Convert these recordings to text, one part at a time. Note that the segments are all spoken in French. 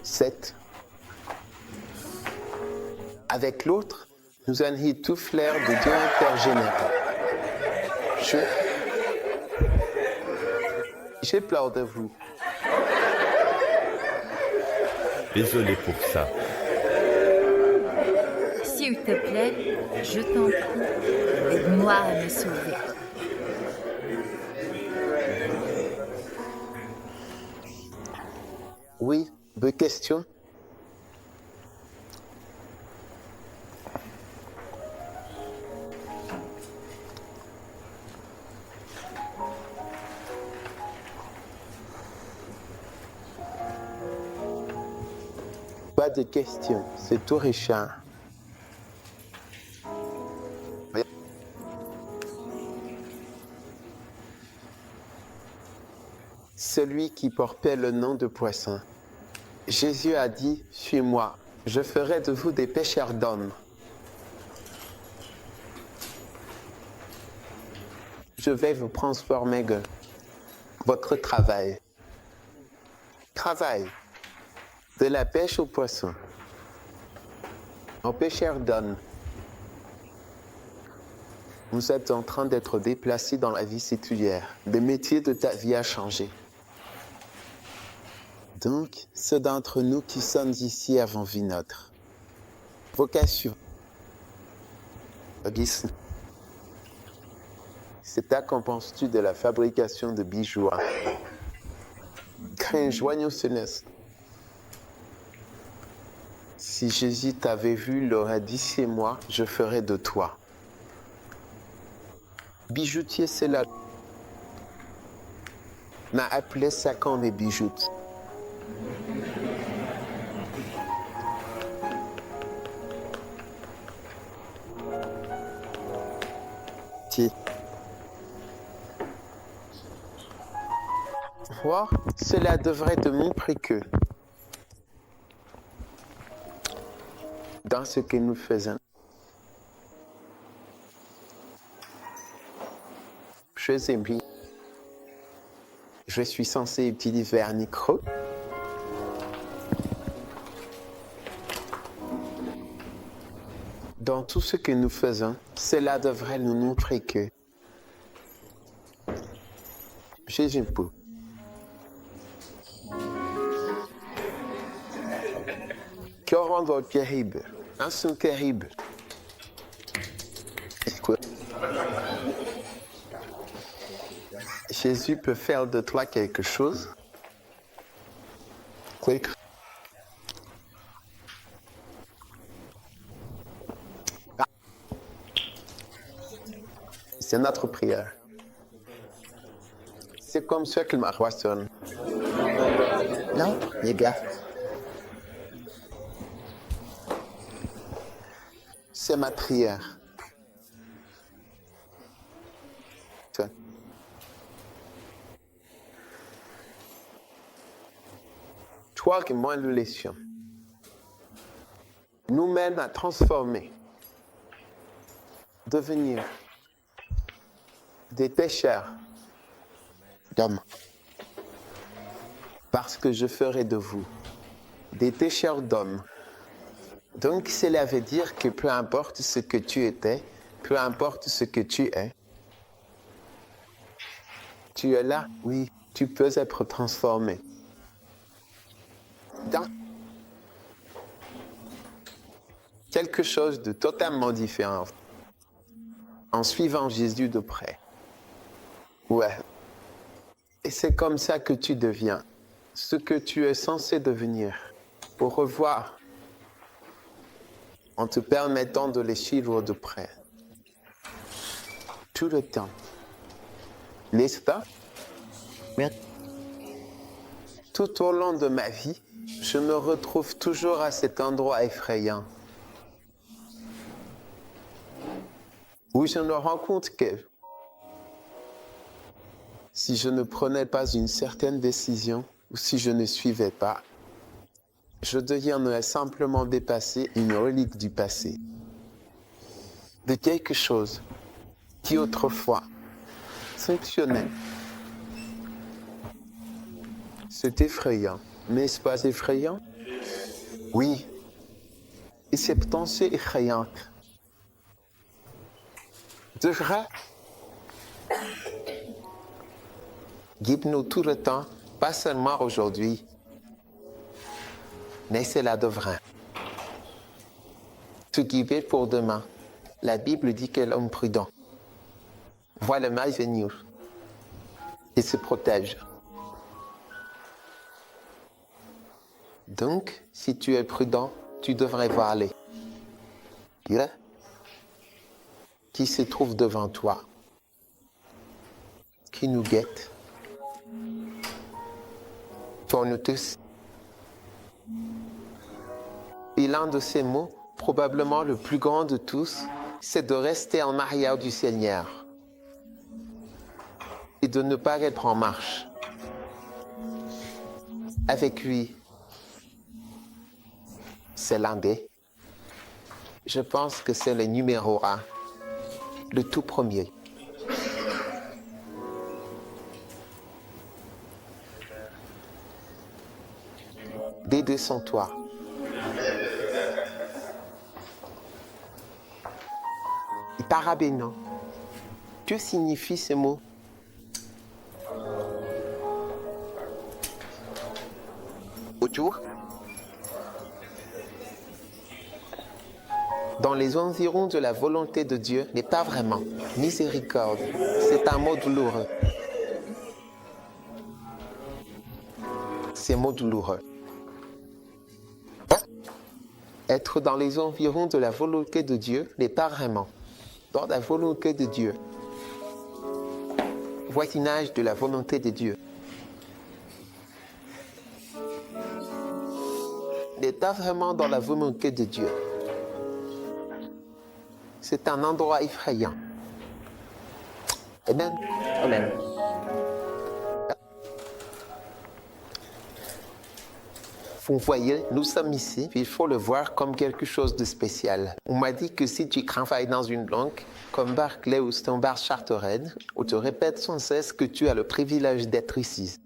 7. Avec l'autre, nous allons tout faire de directeur général. J'ai peur de vous. Désolé pour ça. S'il te plaît, je t'en prie, aide-moi à me sauver. Oui, deux questions. Pas de questions, c'est tout Richard. Celui qui portait le nom de poisson. Jésus a dit, suis-moi, je ferai de vous des pêcheurs d'hommes. Je vais vous transformer votre travail. Travail. De la pêche au poisson. En pêcheur d'hommes. Vous êtes en train d'être déplacé dans la vie séculière. Le métier de ta vie a changé. Donc, ceux d'entre nous qui sommes ici avons vu notre vocation. C'est ta qu'en penses-tu de la fabrication de bijoux? Crains joignons céleste. Si Jésus t'avait vu, il aurait dit, c'est moi, je ferai de toi. Bijoutier, c'est là. On a appelé ça quand on est bijoute. Voir, cela devrait te montrer que dans ce que nous faisons, je suis censé utiliser un micro. Dans tout ce que nous faisons, cela devrait nous montrer que Jésus peut. Que rendre terrible, un son terrible. Quoi? Jésus peut faire de toi quelque chose. Quick. C'est notre prière. C'est comme ça qu'il m'a sonne. Non, les gars. C'est ma prière. Toi qui moi nous laissions nous mène à transformer, devenir des pêcheurs d'hommes. Parce que je ferai de vous des pêcheurs d'hommes. Donc cela veut dire que peu importe ce que tu étais, peu importe ce que tu es là, oui, tu peux être transformé. Dans quelque chose de totalement différent. En suivant Jésus de près. Ouais. Et c'est comme ça que tu deviens ce que tu es censé devenir. Pour revoir. En te permettant de les suivre de près. Tout le temps. N'est-ce pas? Merci. Tout au long de ma vie, je me retrouve toujours à cet endroit effrayant. Où je me rends compte que si je ne prenais pas une certaine décision, ou si je ne suivais pas, je deviendrais simplement dépasser une relique du passé. De quelque chose qui autrefois fonctionnait. C'est effrayant. N'est-ce pas effrayant? Oui. Et c'est potentiel effrayant. De vrai, guide-nous tout le temps, pas seulement aujourd'hui, mais c'est là de vrai. Te guider pour demain. La Bible dit que l'homme prudent voit le mal venir et se protège. Donc, si tu es prudent, tu devrais voir aller. Qui se trouve devant toi, qui nous guette. Pour nous tous. Et l'un de ces mots, probablement le plus grand de tous, c'est de rester en arrière du Seigneur et de ne pas être en marche avec lui. C'est l'un des. Je pense que c'est le numéro 1, le tout premier. Des deux sans toi. Et parabénon. Que signifie ce mot? Autour. Dans les environs de la volonté de Dieu n'est pas vraiment miséricorde. C'est un mot douloureux. C'est un mot douloureux. Être dans les environs de la volonté de Dieu n'est pas vraiment dans la volonté de Dieu. Voisinage de la volonté de Dieu. N'est pas vraiment dans la volonté de Dieu. C'est un endroit effrayant. Amen. Amen. Vous voyez, nous sommes ici, puis il faut le voir comme quelque chose de spécial. On m'a dit que si tu travailles dans une banque, comme Barclays ou Standard Chartered, on te répète sans cesse que tu as le privilège d'être ici.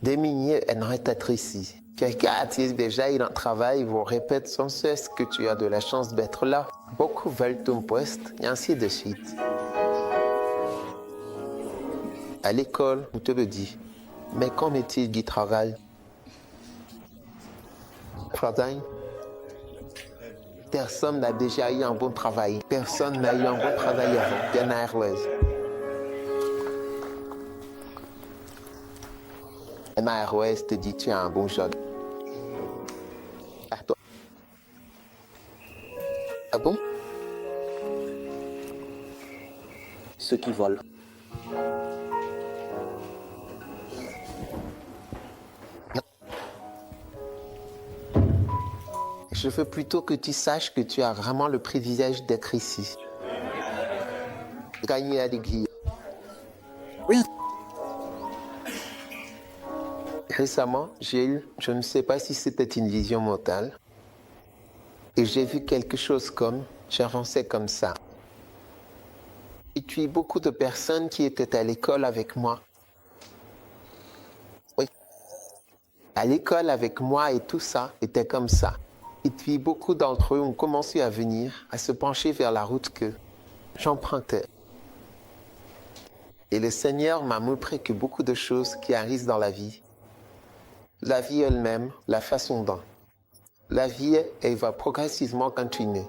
Des milliers aimeraient être ici. Quelqu'un a déjà eu un travail, vous répète sans cesse que tu as de la chance d'être là. Beaucoup veulent ton poste, et ainsi de suite. À l'école, on te le dit. Mais qu'en est-il du travail? Personne n'a déjà eu un bon travail. Personne n'a eu un bon travail avant. Bien Airways. Airways te dit tu as un bon job. À toi. Ah bon? Ceux qui volent. Je veux plutôt que tu saches que tu as vraiment le privilège d'être ici. Gagner à l'église. Oui. Récemment, j'ai eu, je ne sais pas si c'était une vision mentale, et j'ai vu quelque chose comme, j'avançais comme ça. Et puis beaucoup de personnes qui étaient à l'école avec moi. Oui. À l'école avec moi et tout ça était comme ça. Et puis beaucoup d'entre eux ont commencé à venir, à se pencher vers la route que j'empruntais. Et le Seigneur m'a montré que beaucoup de choses qui arrivent dans la vie elle-même, la façon dont la vie, elle va progressivement continuer.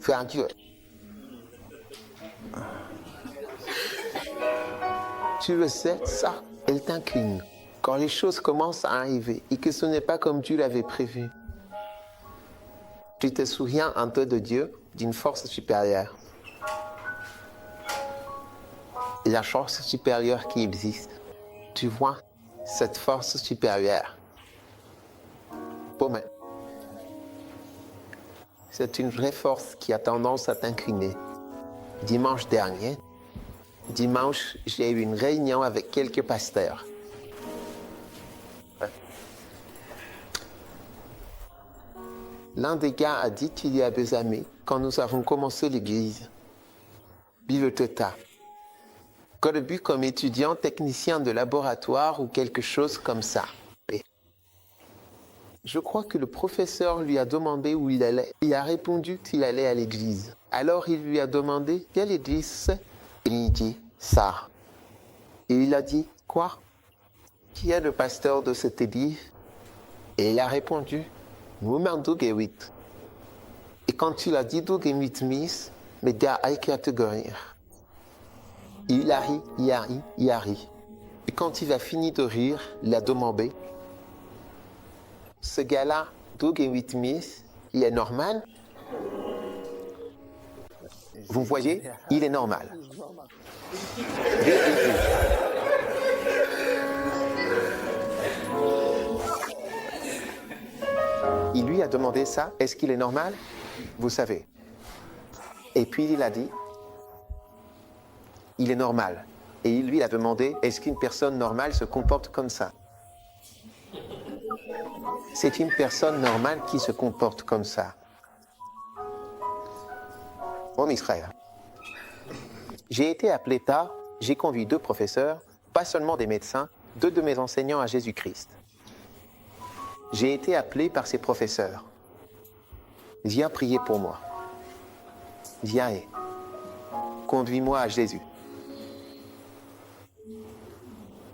Faire Dieu. Tu le sais, ça, elle t'incline. Quand les choses commencent à arriver et que ce n'est pas comme Dieu l'avait prévu. Tu te souviens un peu de Dieu, d'une force supérieure. Et la force supérieure qui existe, tu vois cette force supérieure. Bon, mais c'est une vraie force qui a tendance à t'incliner. Dimanche dernier, j'ai eu une réunion avec quelques pasteurs. L'un des gars a dit qu'il y a 2 années, quand nous avons commencé l'église, Biveteta, qu'au début comme étudiant technicien de laboratoire ou quelque chose comme ça. Je crois que le professeur lui a demandé où il allait. Il a répondu qu'il allait à l'église. Alors il lui a demandé quelle église c'est. Il dit ça. Et il a dit quoi? Qui est le pasteur de cette église? Et il a répondu Woman Dougewit. Et quand il a dit Dougewit Miss, mais gars qui a te gagné. Il a ri. Et quand il a fini de rire, il a demandé ce gars-là, Dougewit Miss, il est normal? Vous voyez, il est normal. Il lui a demandé ça, est-ce qu'il est normal? Vous savez. Et puis il a dit, il est normal. Et il lui a demandé, est-ce qu'une personne normale se comporte comme ça? C'est une personne normale qui se comporte comme ça. En Israël. J'ai été appelé tard, j'ai conduit 2 professeurs, pas seulement des médecins, 2 de mes enseignants à Jésus-Christ. J'ai été appelé par ces professeurs. Viens prier pour moi. Viens et conduis-moi à Jésus.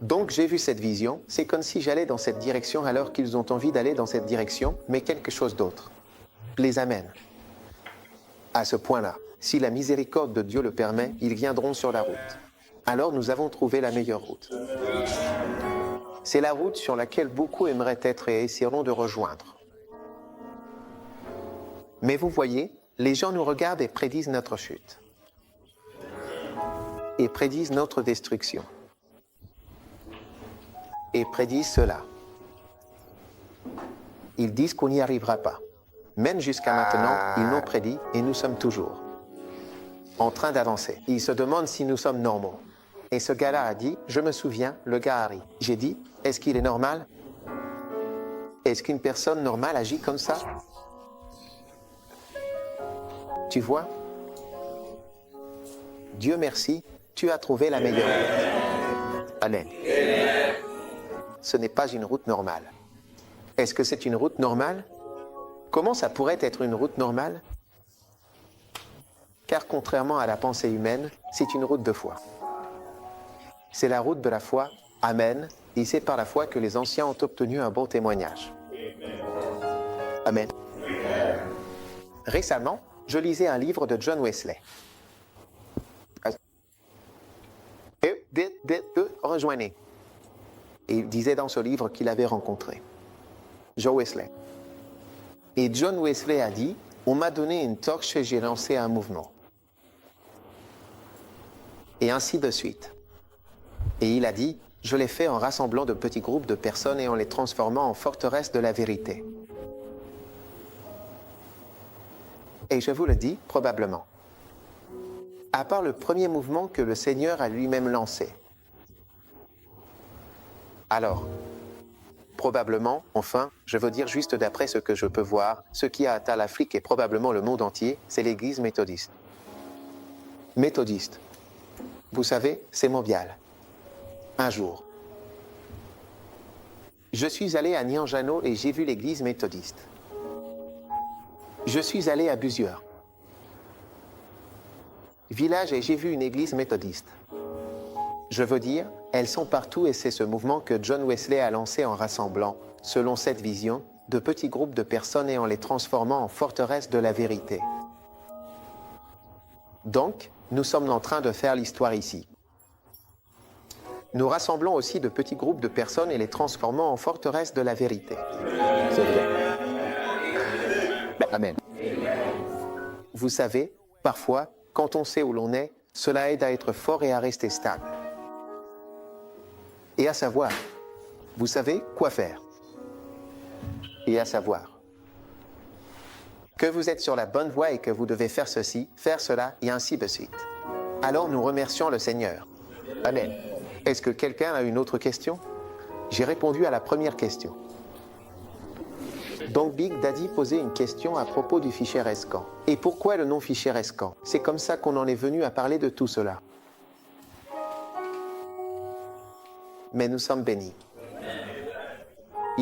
Donc j'ai vu cette vision, c'est comme si j'allais dans cette direction alors qu'ils ont envie d'aller dans cette direction, mais quelque chose d'autre. Je les amène. À ce point-là, si la miséricorde de Dieu le permet, ils viendront sur la route. Alors nous avons trouvé la meilleure route. C'est la route sur laquelle beaucoup aimeraient être et essaieront de rejoindre. Mais vous voyez, les gens nous regardent et prédisent notre chute. Et prédisent notre destruction. Et prédisent cela. Ils disent qu'on n'y arrivera pas. Même jusqu'à maintenant, ils l'ont prédit et nous sommes toujours en train d'avancer. Ils se demandent si nous sommes normaux. Et ce gars-là a dit, je me souviens, le gars Harry. J'ai dit, est-ce qu'il est normal? Est-ce qu'une personne normale agit comme ça? Tu vois? Dieu merci, tu as trouvé la meilleure route. Amen. Ce n'est pas une route normale. Est-ce que c'est une route normale? Comment ça pourrait être une route normale? Car contrairement à la pensée humaine, c'est une route de foi. C'est la route de la foi, Amen, et c'est par la foi que les anciens ont obtenu un bon témoignage. Amen. Récemment, je lisais un livre de John Wesley. Et rejoignez. Et il disait dans ce livre qu'il avait rencontré John Wesley. Et John Wesley a dit, on m'a donné une torche et j'ai lancé un mouvement. Et ainsi de suite. Et il a dit, je l'ai fait en rassemblant de petits groupes de personnes et en les transformant en forteresses de la vérité. Et je vous le dis, probablement. À part le premier mouvement que le Seigneur a lui-même lancé. Alors, probablement, enfin, je veux dire juste d'après ce que je peux voir, ce qui a atteint l'Afrique et probablement le monde entier, c'est l'Église méthodiste. Méthodiste. Vous savez, c'est mondial. Un jour. Je suis allé à Nianjano et j'ai vu l'Église méthodiste. Je suis allé à Busieur. Village et j'ai vu une église méthodiste. Je veux dire, elles sont partout et c'est ce mouvement que John Wesley a lancé en rassemblant, selon cette vision, de petits groupes de personnes et en les transformant en forteresses de la vérité. Donc, nous sommes en train de faire l'histoire ici. Nous rassemblons aussi de petits groupes de personnes et les transformons en forteresses de la vérité. C'est vrai. Amen. Vous savez, parfois, quand on sait où l'on est, cela aide à être fort et à rester stable. Et à savoir, vous savez quoi faire. Et à savoir que vous êtes sur la bonne voie et que vous devez faire ceci, faire cela, et ainsi de suite. Alors nous remercions le Seigneur. Amen. Est-ce que quelqu'un a une autre question? J'ai répondu à la première question. Donc Big Daddy posait une question à propos du fichier ESCAN. Et pourquoi le nom fichier ESCAN? C'est comme ça qu'on en est venu à parler de tout cela. Mais nous sommes bénis.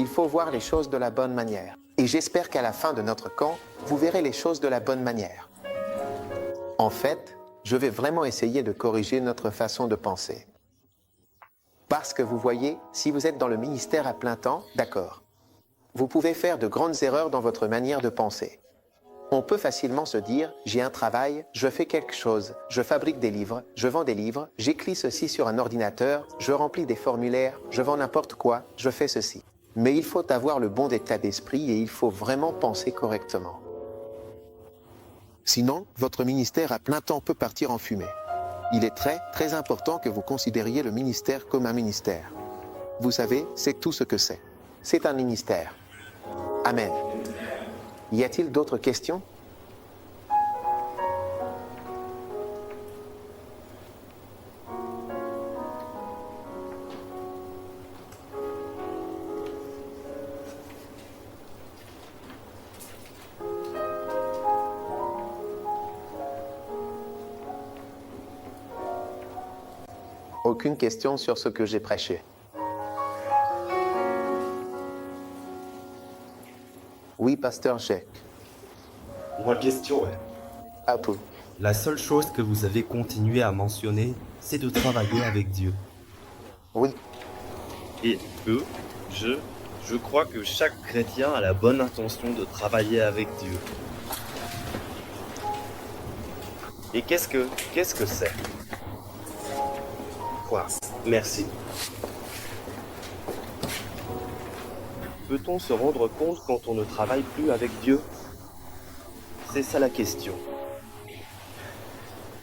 Il faut voir les choses de la bonne manière. Et j'espère qu'à la fin de notre camp, vous verrez les choses de la bonne manière. En fait, je vais vraiment essayer de corriger notre façon de penser. Parce que vous voyez, si vous êtes dans le ministère à plein temps, d'accord. Vous pouvez faire de grandes erreurs dans votre manière de penser. On peut facilement se dire, j'ai un travail, je fais quelque chose, je fabrique des livres, je vends des livres, j'écris ceci sur un ordinateur, je remplis des formulaires, je vends n'importe quoi, je fais ceci. Mais il faut avoir le bon état d'esprit et il faut vraiment penser correctement. Sinon, votre ministère à plein temps peut partir en fumée. Il est très, très important que vous considériez le ministère comme un ministère. Vous savez, c'est tout ce que c'est. C'est un ministère. Amen. Y a-t-il d'autres questions ? Aucune question sur ce que j'ai prêché. Oui, pasteur Jacques. Moi, question, ouais. À vous. La seule chose que vous avez continué à mentionner, c'est de travailler avec Dieu. Oui, Et je crois que chaque chrétien a la bonne intention de travailler avec Dieu. Et qu'est-ce que c'est? Quoi? Merci. Peut-on se rendre compte quand on ne travaille plus avec Dieu? C'est ça la question.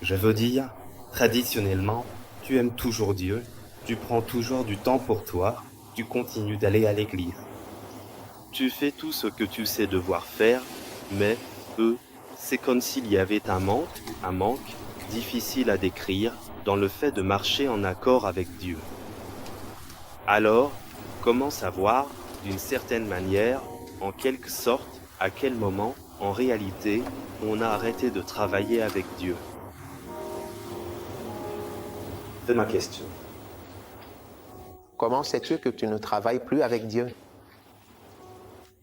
Je veux dire, traditionnellement, tu aimes toujours Dieu, tu prends toujours du temps pour toi, tu continues d'aller à l'église. Tu fais tout ce que tu sais devoir faire, mais c'est comme s'il y avait un manque difficile à décrire dans le fait de marcher en accord avec Dieu. Alors, comment savoir, d'une certaine manière, en quelque sorte, à quel moment, en réalité, on a arrêté de travailler avec Dieu? C'est ma question. comment sais-tu que tu ne travailles plus avec Dieu?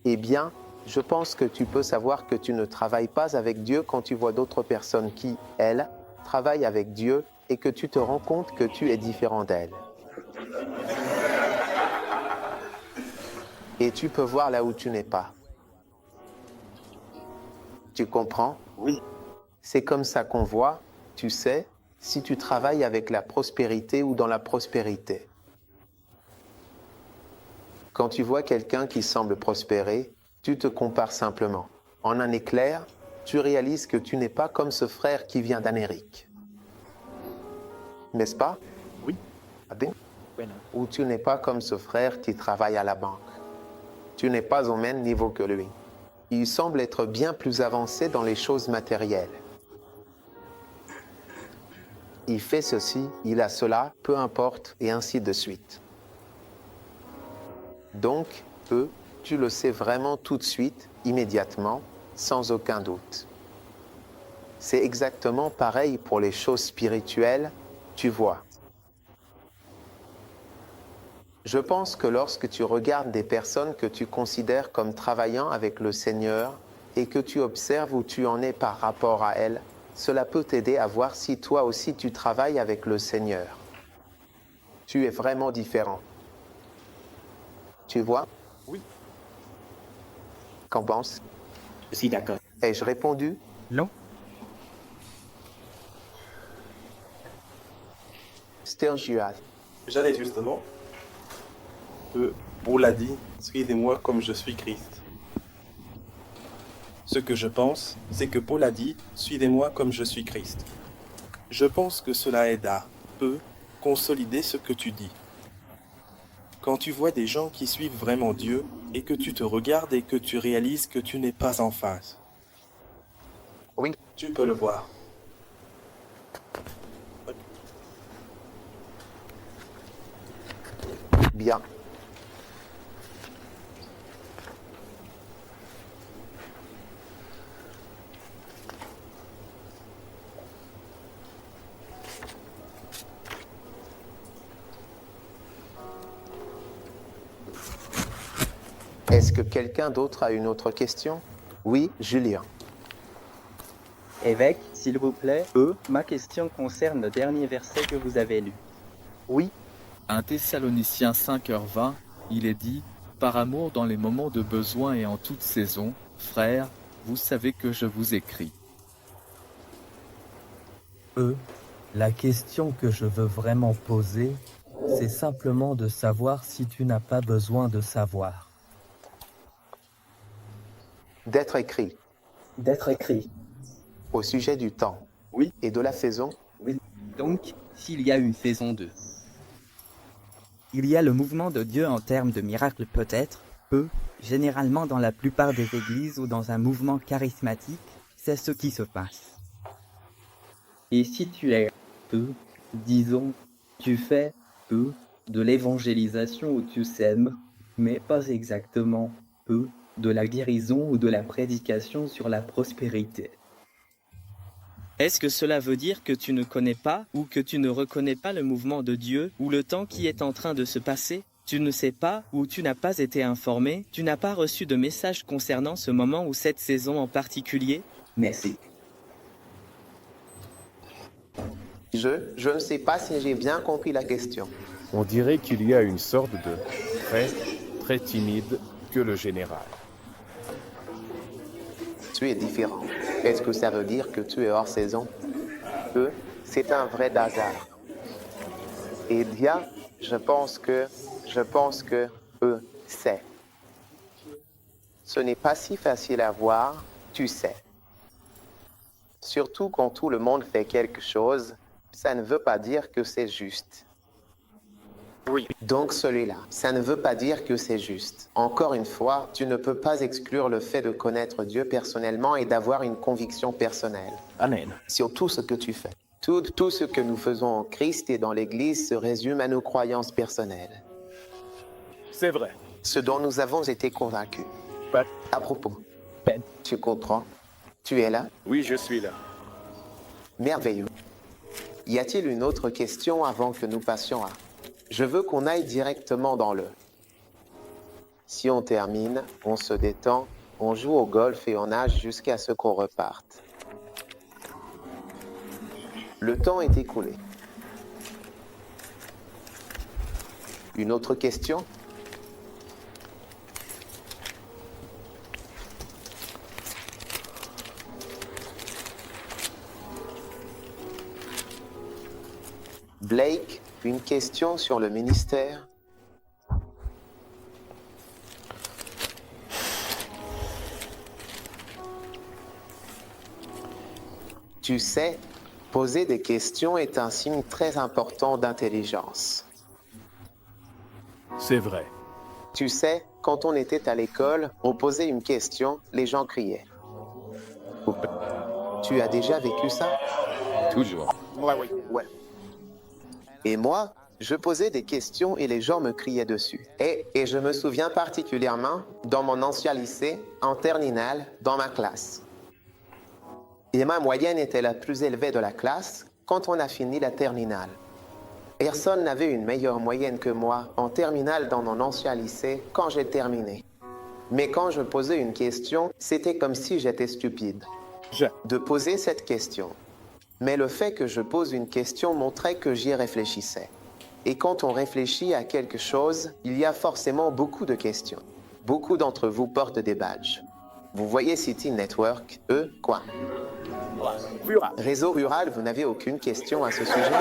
Eh bien, je pense que tu peux savoir que tu ne travailles pas avec Dieu quand tu vois d'autres personnes qui, elles, travaillent avec Dieu et que tu te rends compte que tu es différent d'elles. Et tu peux voir là où tu n'es pas. Tu comprends? Oui, C'est comme ça qu'on voit, tu sais, si tu travailles avec la prospérité ou dans la prospérité. Quand tu vois quelqu'un qui semble prospérer, tu te compares simplement. En un éclair, tu réalises que tu n'es pas comme ce frère qui vient d'Amérique. N'est-ce pas? Oui. Ah bien? Ou tu n'es pas comme ce frère qui travaille à la banque. Tu n'es pas au même niveau que lui. Il semble être bien plus avancé dans les choses matérielles. Il fait ceci, il a cela, peu importe, et ainsi de suite. Donc, tu le sais vraiment tout de suite, immédiatement, sans aucun doute. C'est exactement pareil pour les choses spirituelles, tu vois. Je pense que lorsque tu regardes des personnes que tu considères comme travaillant avec le Seigneur et que tu observes où tu en es par rapport à elles, cela peut t'aider à voir si toi aussi tu travailles avec le Seigneur. Tu es vraiment différent. Tu vois? Oui. Qu'en penses? Je suis d'accord. Ai-je répondu? Non. Still Juad. J'allais justement. Paul a dit, suivez-moi comme je suis Christ. Ce que je pense, c'est que Paul a dit, suivez-moi comme je suis Christ. Je pense que cela aide à consolider ce que tu dis. Quand tu vois des gens qui suivent vraiment Dieu et que tu te regardes et que tu réalises que tu n'es pas en phase. Oui. Tu peux le voir. Bien. Est-ce que quelqu'un d'autre a une autre question? Oui, Julien. Évêque, s'il vous plaît, ma question concerne le dernier verset que vous avez lu. Oui, 1 Thessaloniciens 5h20, il est dit « Par amour dans les moments de besoin et en toute saison, frères, vous savez que je vous écris. » La question que je veux vraiment poser, c'est simplement de savoir si tu n'as pas besoin de savoir. d'être écrit D'être écrit. au sujet du temps. Oui. Et de la saison. Oui. Donc, s'il y a une saison 2. Il y a le mouvement de Dieu en termes de miracles peut-être, généralement dans la plupart des églises ou dans un mouvement charismatique, c'est ce qui se passe. Et si tu es disons, tu fais de l'évangélisation où tu sèmes, mais pas exactement de la guérison ou de la prédication sur la prospérité. Est-ce que cela veut dire que tu ne connais pas ou que tu ne reconnais pas le mouvement de Dieu ou le temps qui est en train de se passer? Tu ne sais pas ou tu n'as pas été informé, tu n'as pas reçu de message concernant ce moment ou cette saison en particulier? Merci. Je ne sais pas si j'ai bien compris la question. On dirait qu'il y a une sorte de très timide que le général. Tu es différent. Est-ce que ça veut dire que tu es hors saison? C'est un vrai hasard. Et Dia, je pense que, c'est. Ce n'est pas si facile à voir, tu sais. Surtout quand tout le monde fait quelque chose, ça ne veut pas dire que c'est juste. Oui. Donc celui-là, ça ne veut pas dire que c'est juste. Encore une fois, tu ne peux pas exclure le fait de connaître Dieu personnellement et d'avoir une conviction personnelle. Amen. Sur tout ce que tu fais. Tout ce que nous faisons en Christ et dans l'Église se résume à nos croyances personnelles. C'est vrai. Ce dont nous avons été convaincus. Pat. À propos. Tu comprends? Tu es là? Oui, je suis là. Merveilleux. Y a-t-il une autre question avant que nous passions à... Je veux qu'on aille directement dans le... Si on termine, on se détend, on joue au golf et on nage jusqu'à ce qu'on reparte. Le temps est écoulé. Une autre question? Blake, une question sur le ministère? Tu sais, poser des questions est un signe très important d'intelligence. C'est vrai. Tu sais, quand on était à l'école, on posait une question, les gens criaient. Tu as déjà vécu ça? Toujours. Ouais. Et moi, je posais des questions et les gens me criaient dessus. Et je me souviens particulièrement, dans mon ancien lycée, en terminale, dans ma classe. Et ma moyenne était la plus élevée de la classe quand on a fini la terminale. Personne n'avait une meilleure moyenne que moi en terminale dans mon ancien lycée quand j'ai terminé. Mais quand je posais une question, c'était comme si j'étais stupide de poser cette question. Mais le fait que je pose une question montrait que j'y réfléchissais. Et quand on réfléchit à quelque chose, il y a forcément beaucoup de questions. Beaucoup d'entre vous portent des badges. Vous voyez City Network, quoi? Réseau rural, vous n'avez aucune question à ce sujet?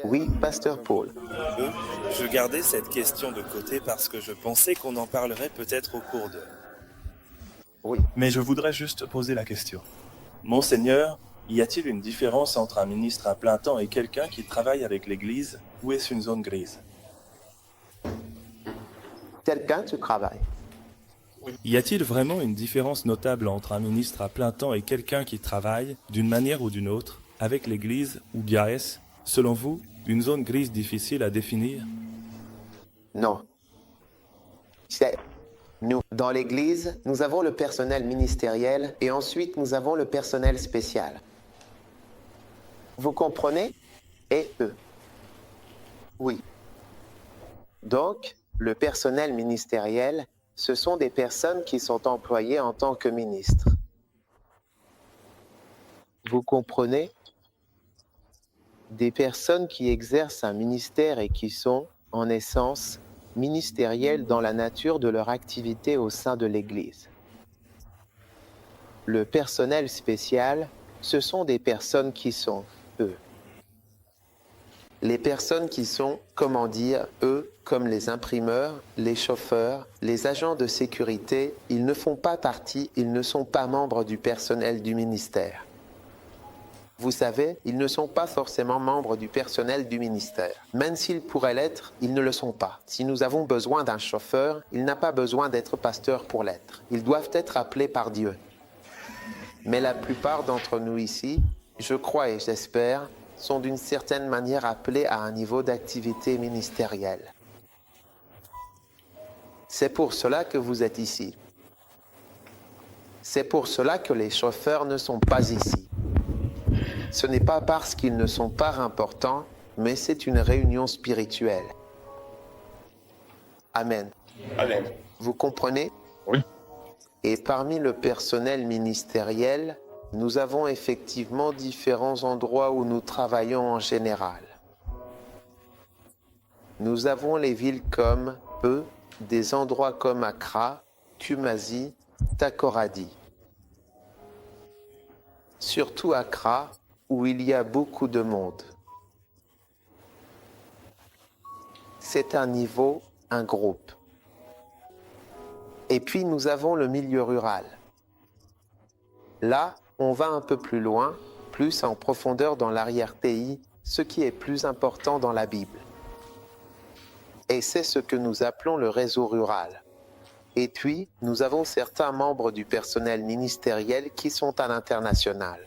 Oui, Pasteur Paul. Je gardais cette question de côté parce que je pensais qu'on en parlerait peut-être au cours de... Oui. Mais je voudrais juste poser la question. Monseigneur, y a-t-il une différence entre un ministre à plein temps et quelqu'un qui travaille avec l'Église ou est-ce une zone grise? Quelqu'un, tu travailles. Y a-t-il vraiment une différence notable entre un ministre à plein temps et quelqu'un qui travaille, d'une manière ou d'une autre, avec l'Église ou bien est-ce, selon vous, une zone grise difficile à définir? Non. C'est... Nous, dans l'Église, nous avons le personnel ministériel et ensuite nous avons le personnel spécial. Vous comprenez? Et eux. Oui. Donc, le personnel ministériel, ce sont des personnes qui sont employées en tant que ministres. Vous comprenez? Des personnes qui exercent un ministère et qui sont, en essence, ministérielles dans la nature de leur activité au sein de l'Église. Le personnel spécial, ce sont des personnes qui sont eux. Les personnes qui sont, comment dire, eux, comme les imprimeurs, les chauffeurs, les agents de sécurité, ils ne font pas partie, ils ne sont pas membres du personnel du ministère. Vous savez, ils ne sont pas forcément membres du personnel du ministère. Même s'ils pourraient l'être, ils ne le sont pas. Si nous avons besoin d'un chauffeur, il n'a pas besoin d'être pasteur pour l'être. Ils doivent être appelés par Dieu. Mais la plupart d'entre nous ici, je crois et j'espère, sont d'une certaine manière appelés à un niveau d'activité ministérielle. C'est pour cela que vous êtes ici. C'est pour cela que les chauffeurs ne sont pas ici. Ce n'est pas parce qu'ils ne sont pas importants, mais c'est une réunion spirituelle. Amen. Amen. Vous comprenez? Oui. Et parmi le personnel ministériel, nous avons effectivement différents endroits où nous travaillons en général. Nous avons les villes comme des endroits comme Accra, Kumasi, Takoradi. Surtout Accra, où il y a beaucoup de monde. C'est un niveau, un groupe. Et puis nous avons le milieu rural. Là, on va un peu plus loin, plus en profondeur dans l'arrière-pays, ce qui est plus important dans la Bible. Et c'est ce que nous appelons le réseau rural. Et puis, nous avons certains membres du personnel ministériel qui sont à l'international.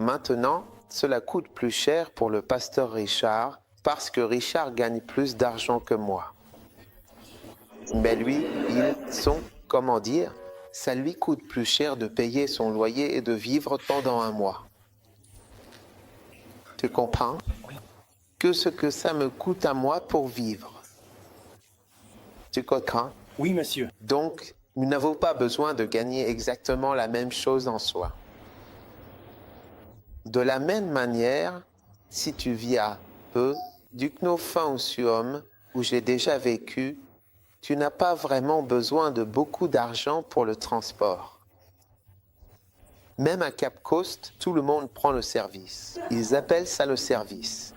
Maintenant, cela coûte plus cher pour le pasteur Richard parce que Richard gagne plus d'argent que moi. Mais lui, comment dire, ça lui coûte plus cher de payer son loyer et de vivre pendant un mois. Tu comprends? Que ce que ça me coûte à moi pour vivre. Tu comprends? Oui, monsieur. Donc, nous n'avons pas besoin de gagner exactement la même chose en soi. De la même manière, si tu vis à du Knofin-Suom, où j'ai déjà vécu, tu n'as pas vraiment besoin de beaucoup d'argent pour le transport. Même à Cap Coast, tout le monde prend le service. Ils appellent ça le service.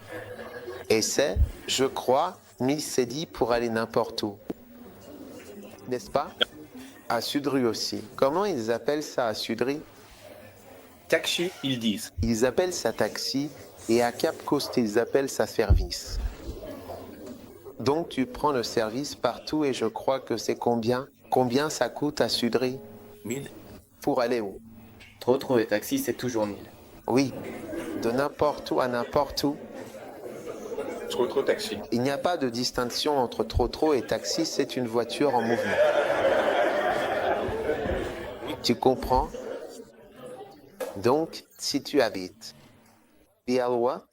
Et c'est, je crois, 1000 cédis pour aller n'importe où. N'est-ce pas? À Sudru aussi. Comment ils appellent ça à Sudru? Taxi, ils disent. Ils appellent ça taxi et à Cap Coast, ils appellent ça service. Donc tu prends le service partout et je crois que c'est combien? Combien ça coûte à Sudru? 1000. Pour aller où? Trop et taxi, c'est toujours 1000. Oui, de n'importe où à n'importe où. Trop taxi. Il n'y a pas de distinction entre trop et taxi, c'est une voiture en mouvement. Tu comprends? Donc, si tu habites Bialoua,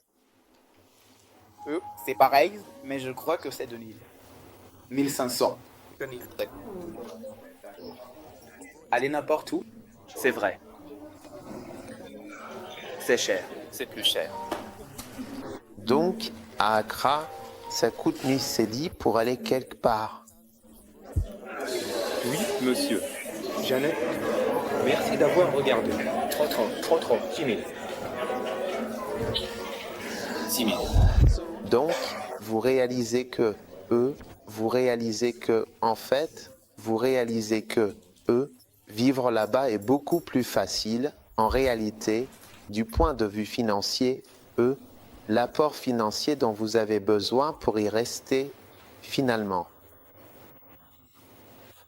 c'est pareil, mais je crois que c'est 2000. 1500. Aller n'importe où, c'est vrai. C'est cher. C'est plus cher. Donc, à Accra, ça coûte 1000 cédis pour aller quelque part. Oui, monsieur. Jeannette, merci d'avoir regardé. Trop. 6 000. 6 000. Donc, vous réalisez que vivre là-bas est beaucoup plus facile. En réalité, du point de vue financier, l'apport financier dont vous avez besoin pour y rester finalement.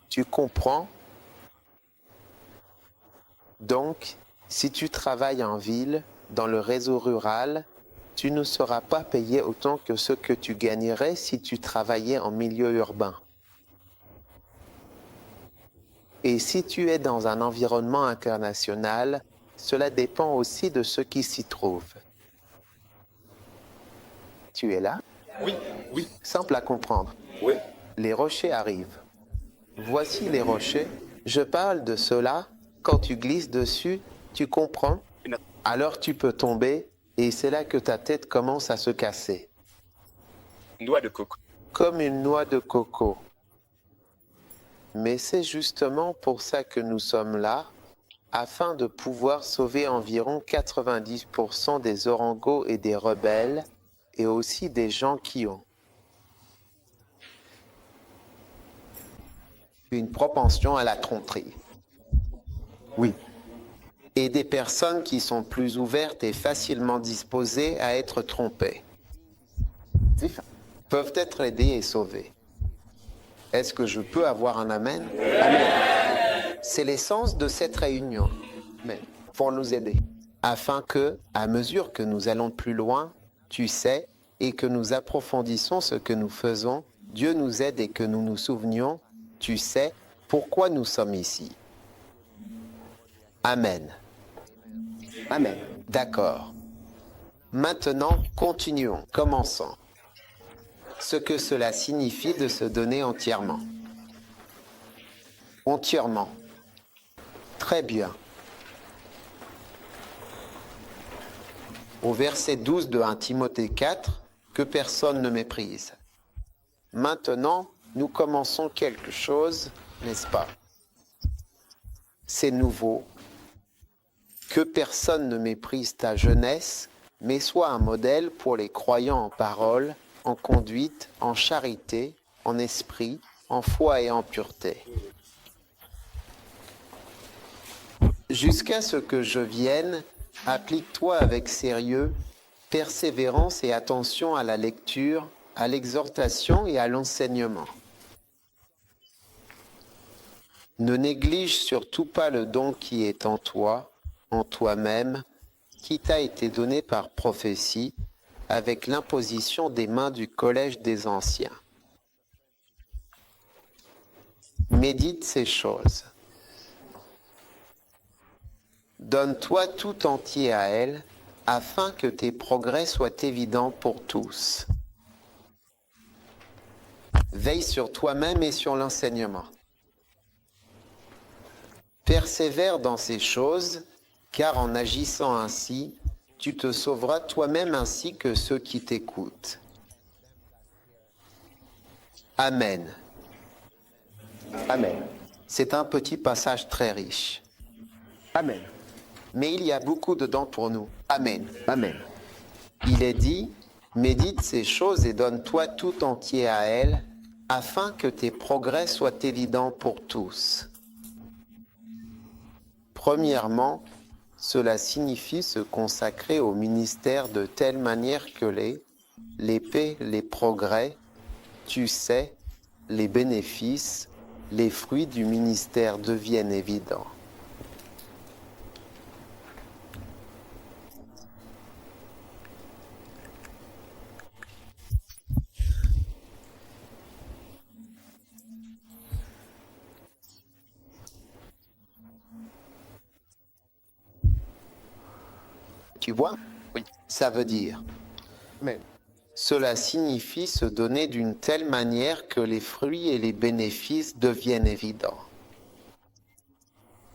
Tu comprends? Donc, si tu travailles en ville, dans le réseau rural, tu ne seras pas payé autant que ce que tu gagnerais si tu travaillais en milieu urbain. Et si tu es dans un environnement international, cela dépend aussi de ce qui s'y trouve. Tu es là? Oui, oui. Simple à comprendre. Oui. Les rochers arrivent. Voici les rochers. Je parle de cela. Quand tu glisses dessus, tu comprends? Alors tu peux tomber et c'est là que ta tête commence à se casser. Noix de coco. Comme une noix de coco. Mais c'est justement pour ça que nous sommes là, afin de pouvoir sauver environ 90% des orangos et des rebelles, et aussi des gens qui ont une propension à la tromperie. Oui. Et des personnes qui sont plus ouvertes et facilement disposées à être trompées peuvent être aidées et sauvées. Est-ce que je peux avoir un amen? Amen. C'est l'essence de cette réunion. Mais pour nous aider. Afin que, à mesure que nous allons plus loin, tu sais, et que nous approfondissons ce que nous faisons, Dieu nous aide et que nous nous souvenions, tu sais, pourquoi nous sommes ici. Amen. Amen. D'accord. Maintenant, continuons. Commençons. Ce que cela signifie de se donner entièrement. Entièrement. Très bien. Au verset 12 de 1 Timothée 4, que personne ne méprise. Maintenant, nous commençons quelque chose, n'est-ce pas? C'est nouveau. Que personne ne méprise ta jeunesse, mais sois un modèle pour les croyants en parole, en conduite, en charité, en esprit, en foi et en pureté. Jusqu'à ce que je vienne, applique-toi avec sérieux, persévérance et attention à la lecture, à l'exhortation et à l'enseignement. Ne néglige surtout pas le don qui est en toi, en toi-même, qui t'a été donné par prophétie, avec l'imposition des mains du collège des anciens. Médite ces choses. Donne-toi tout entier à elle, afin que tes progrès soient évidents pour tous. Veille sur toi-même et sur l'enseignement. Persévère dans ces choses, car en agissant ainsi, tu te sauveras toi-même ainsi que ceux qui t'écoutent. Amen. Amen. C'est un petit passage très riche. Amen. Mais il y a beaucoup dedans pour nous. Amen. Amen. Il est dit, médite ces choses et donne-toi tout entier à elles, afin que tes progrès soient évidents pour tous. Premièrement, cela signifie se consacrer au ministère de telle manière que l'épée, les progrès, tu sais, les bénéfices, les fruits du ministère deviennent évidents. Tu vois? Oui. Ça veut dire. Amen. Cela signifie se donner d'une telle manière que les fruits et les bénéfices deviennent évidents.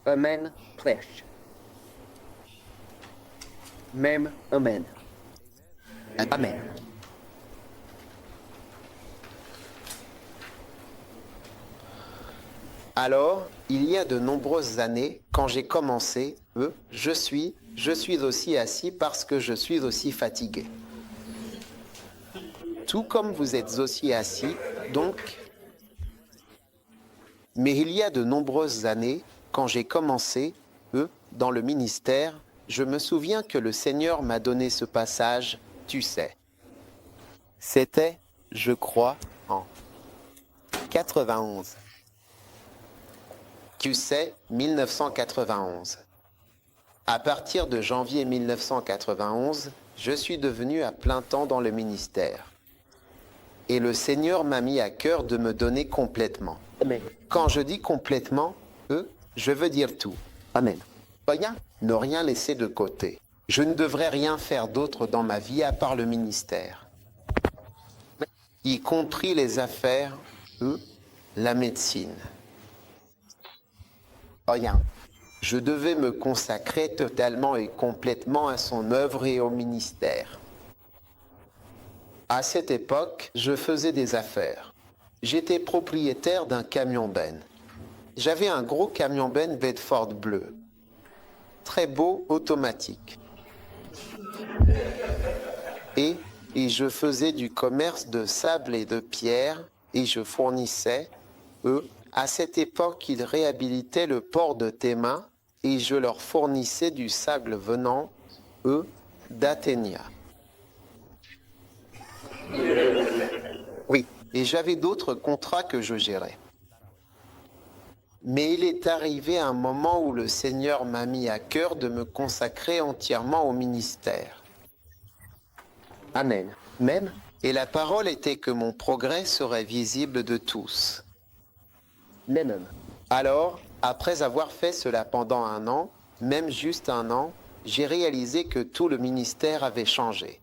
Amen. Flesh. Même Amen. Amen. Alors, il y a de nombreuses années, quand j'ai commencé, je suis aussi assis parce que je suis aussi fatigué. Tout comme vous êtes aussi assis, donc. Mais il y a de nombreuses années, quand j'ai commencé, dans le ministère, je me souviens que le Seigneur m'a donné ce passage, tu sais. C'était, je crois, en 91. Tu sais, 1991. À partir de janvier 1991, je suis devenu à plein temps dans le ministère. Et le Seigneur m'a mis à cœur de me donner complètement. Amen. Quand je dis complètement, je veux dire tout. Amen. Rien, ne rien laisser de côté. Je ne devrais rien faire d'autre dans ma vie à part le ministère, y compris les affaires, la médecine. Rien. Je devais me consacrer totalement et complètement à son œuvre et au ministère. À cette époque, je faisais des affaires. J'étais propriétaire d'un camion-ben. J'avais un gros camion-ben Bedford bleu. Très beau, automatique. Et je faisais du commerce de sable et de pierre et je fournissais, à cette époque, ils réhabilitaient le port de Théma et je leur fournissais du sable venant, d'Athénia. Oui, et j'avais d'autres contrats que je gérais. Mais il est arrivé un moment où le Seigneur m'a mis à cœur de me consacrer entièrement au ministère. Amen. Même. Et la parole était que mon progrès serait visible de tous. Même. Alors, après avoir fait cela pendant 1 an, même juste 1 an, j'ai réalisé que tout le ministère avait changé.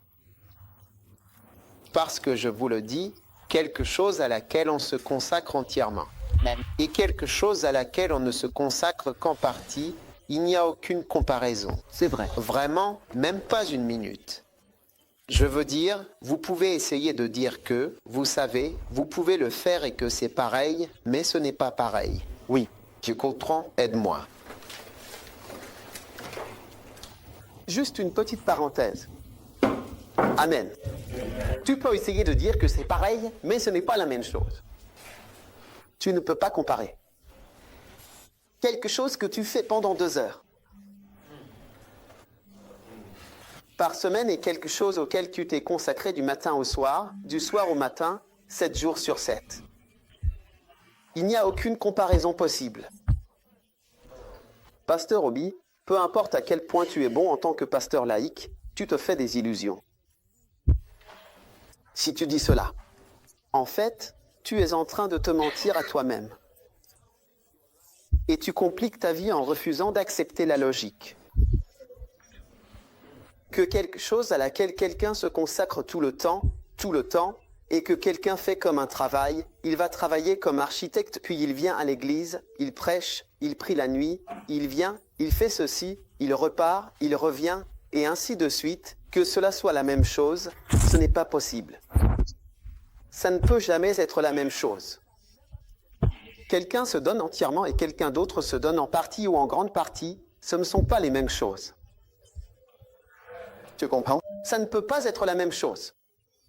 Parce que je vous le dis, quelque chose à laquelle on se consacre entièrement. Et quelque chose à laquelle on ne se consacre qu'en partie, il n'y a aucune comparaison. C'est vrai. Vraiment, même pas une minute. Je veux dire, vous pouvez essayer de dire que, vous savez, vous pouvez le faire et que c'est pareil, mais ce n'est pas pareil. Oui, tu comprends, aide-moi. Juste une petite parenthèse. Amen. Tu peux essayer de dire que c'est pareil, mais ce n'est pas la même chose. Tu ne peux pas comparer. Quelque chose que tu fais pendant 2 heures par semaine est quelque chose auquel tu t'es consacré du matin au soir, du soir au matin, 7 jours sur 7. Il n'y a aucune comparaison possible. Pasteur Obi, peu importe à quel point tu es bon en tant que pasteur laïque, tu te fais des illusions. Si tu dis cela, en fait, tu es en train de te mentir à toi-même. Et tu compliques ta vie en refusant d'accepter la logique. Que quelque chose à laquelle quelqu'un se consacre tout le temps, et que quelqu'un fait comme un travail, il va travailler comme architecte, puis il vient à l'église, il prêche, il prie la nuit, il vient, il fait ceci, il repart, il revient, et ainsi de suite, que cela soit la même chose, ce n'est pas possible. Ça ne peut jamais être la même chose. Quelqu'un se donne entièrement et quelqu'un d'autre se donne en partie ou en grande partie, ce ne sont pas les mêmes choses. Tu comprends? Ça ne peut pas être la même chose.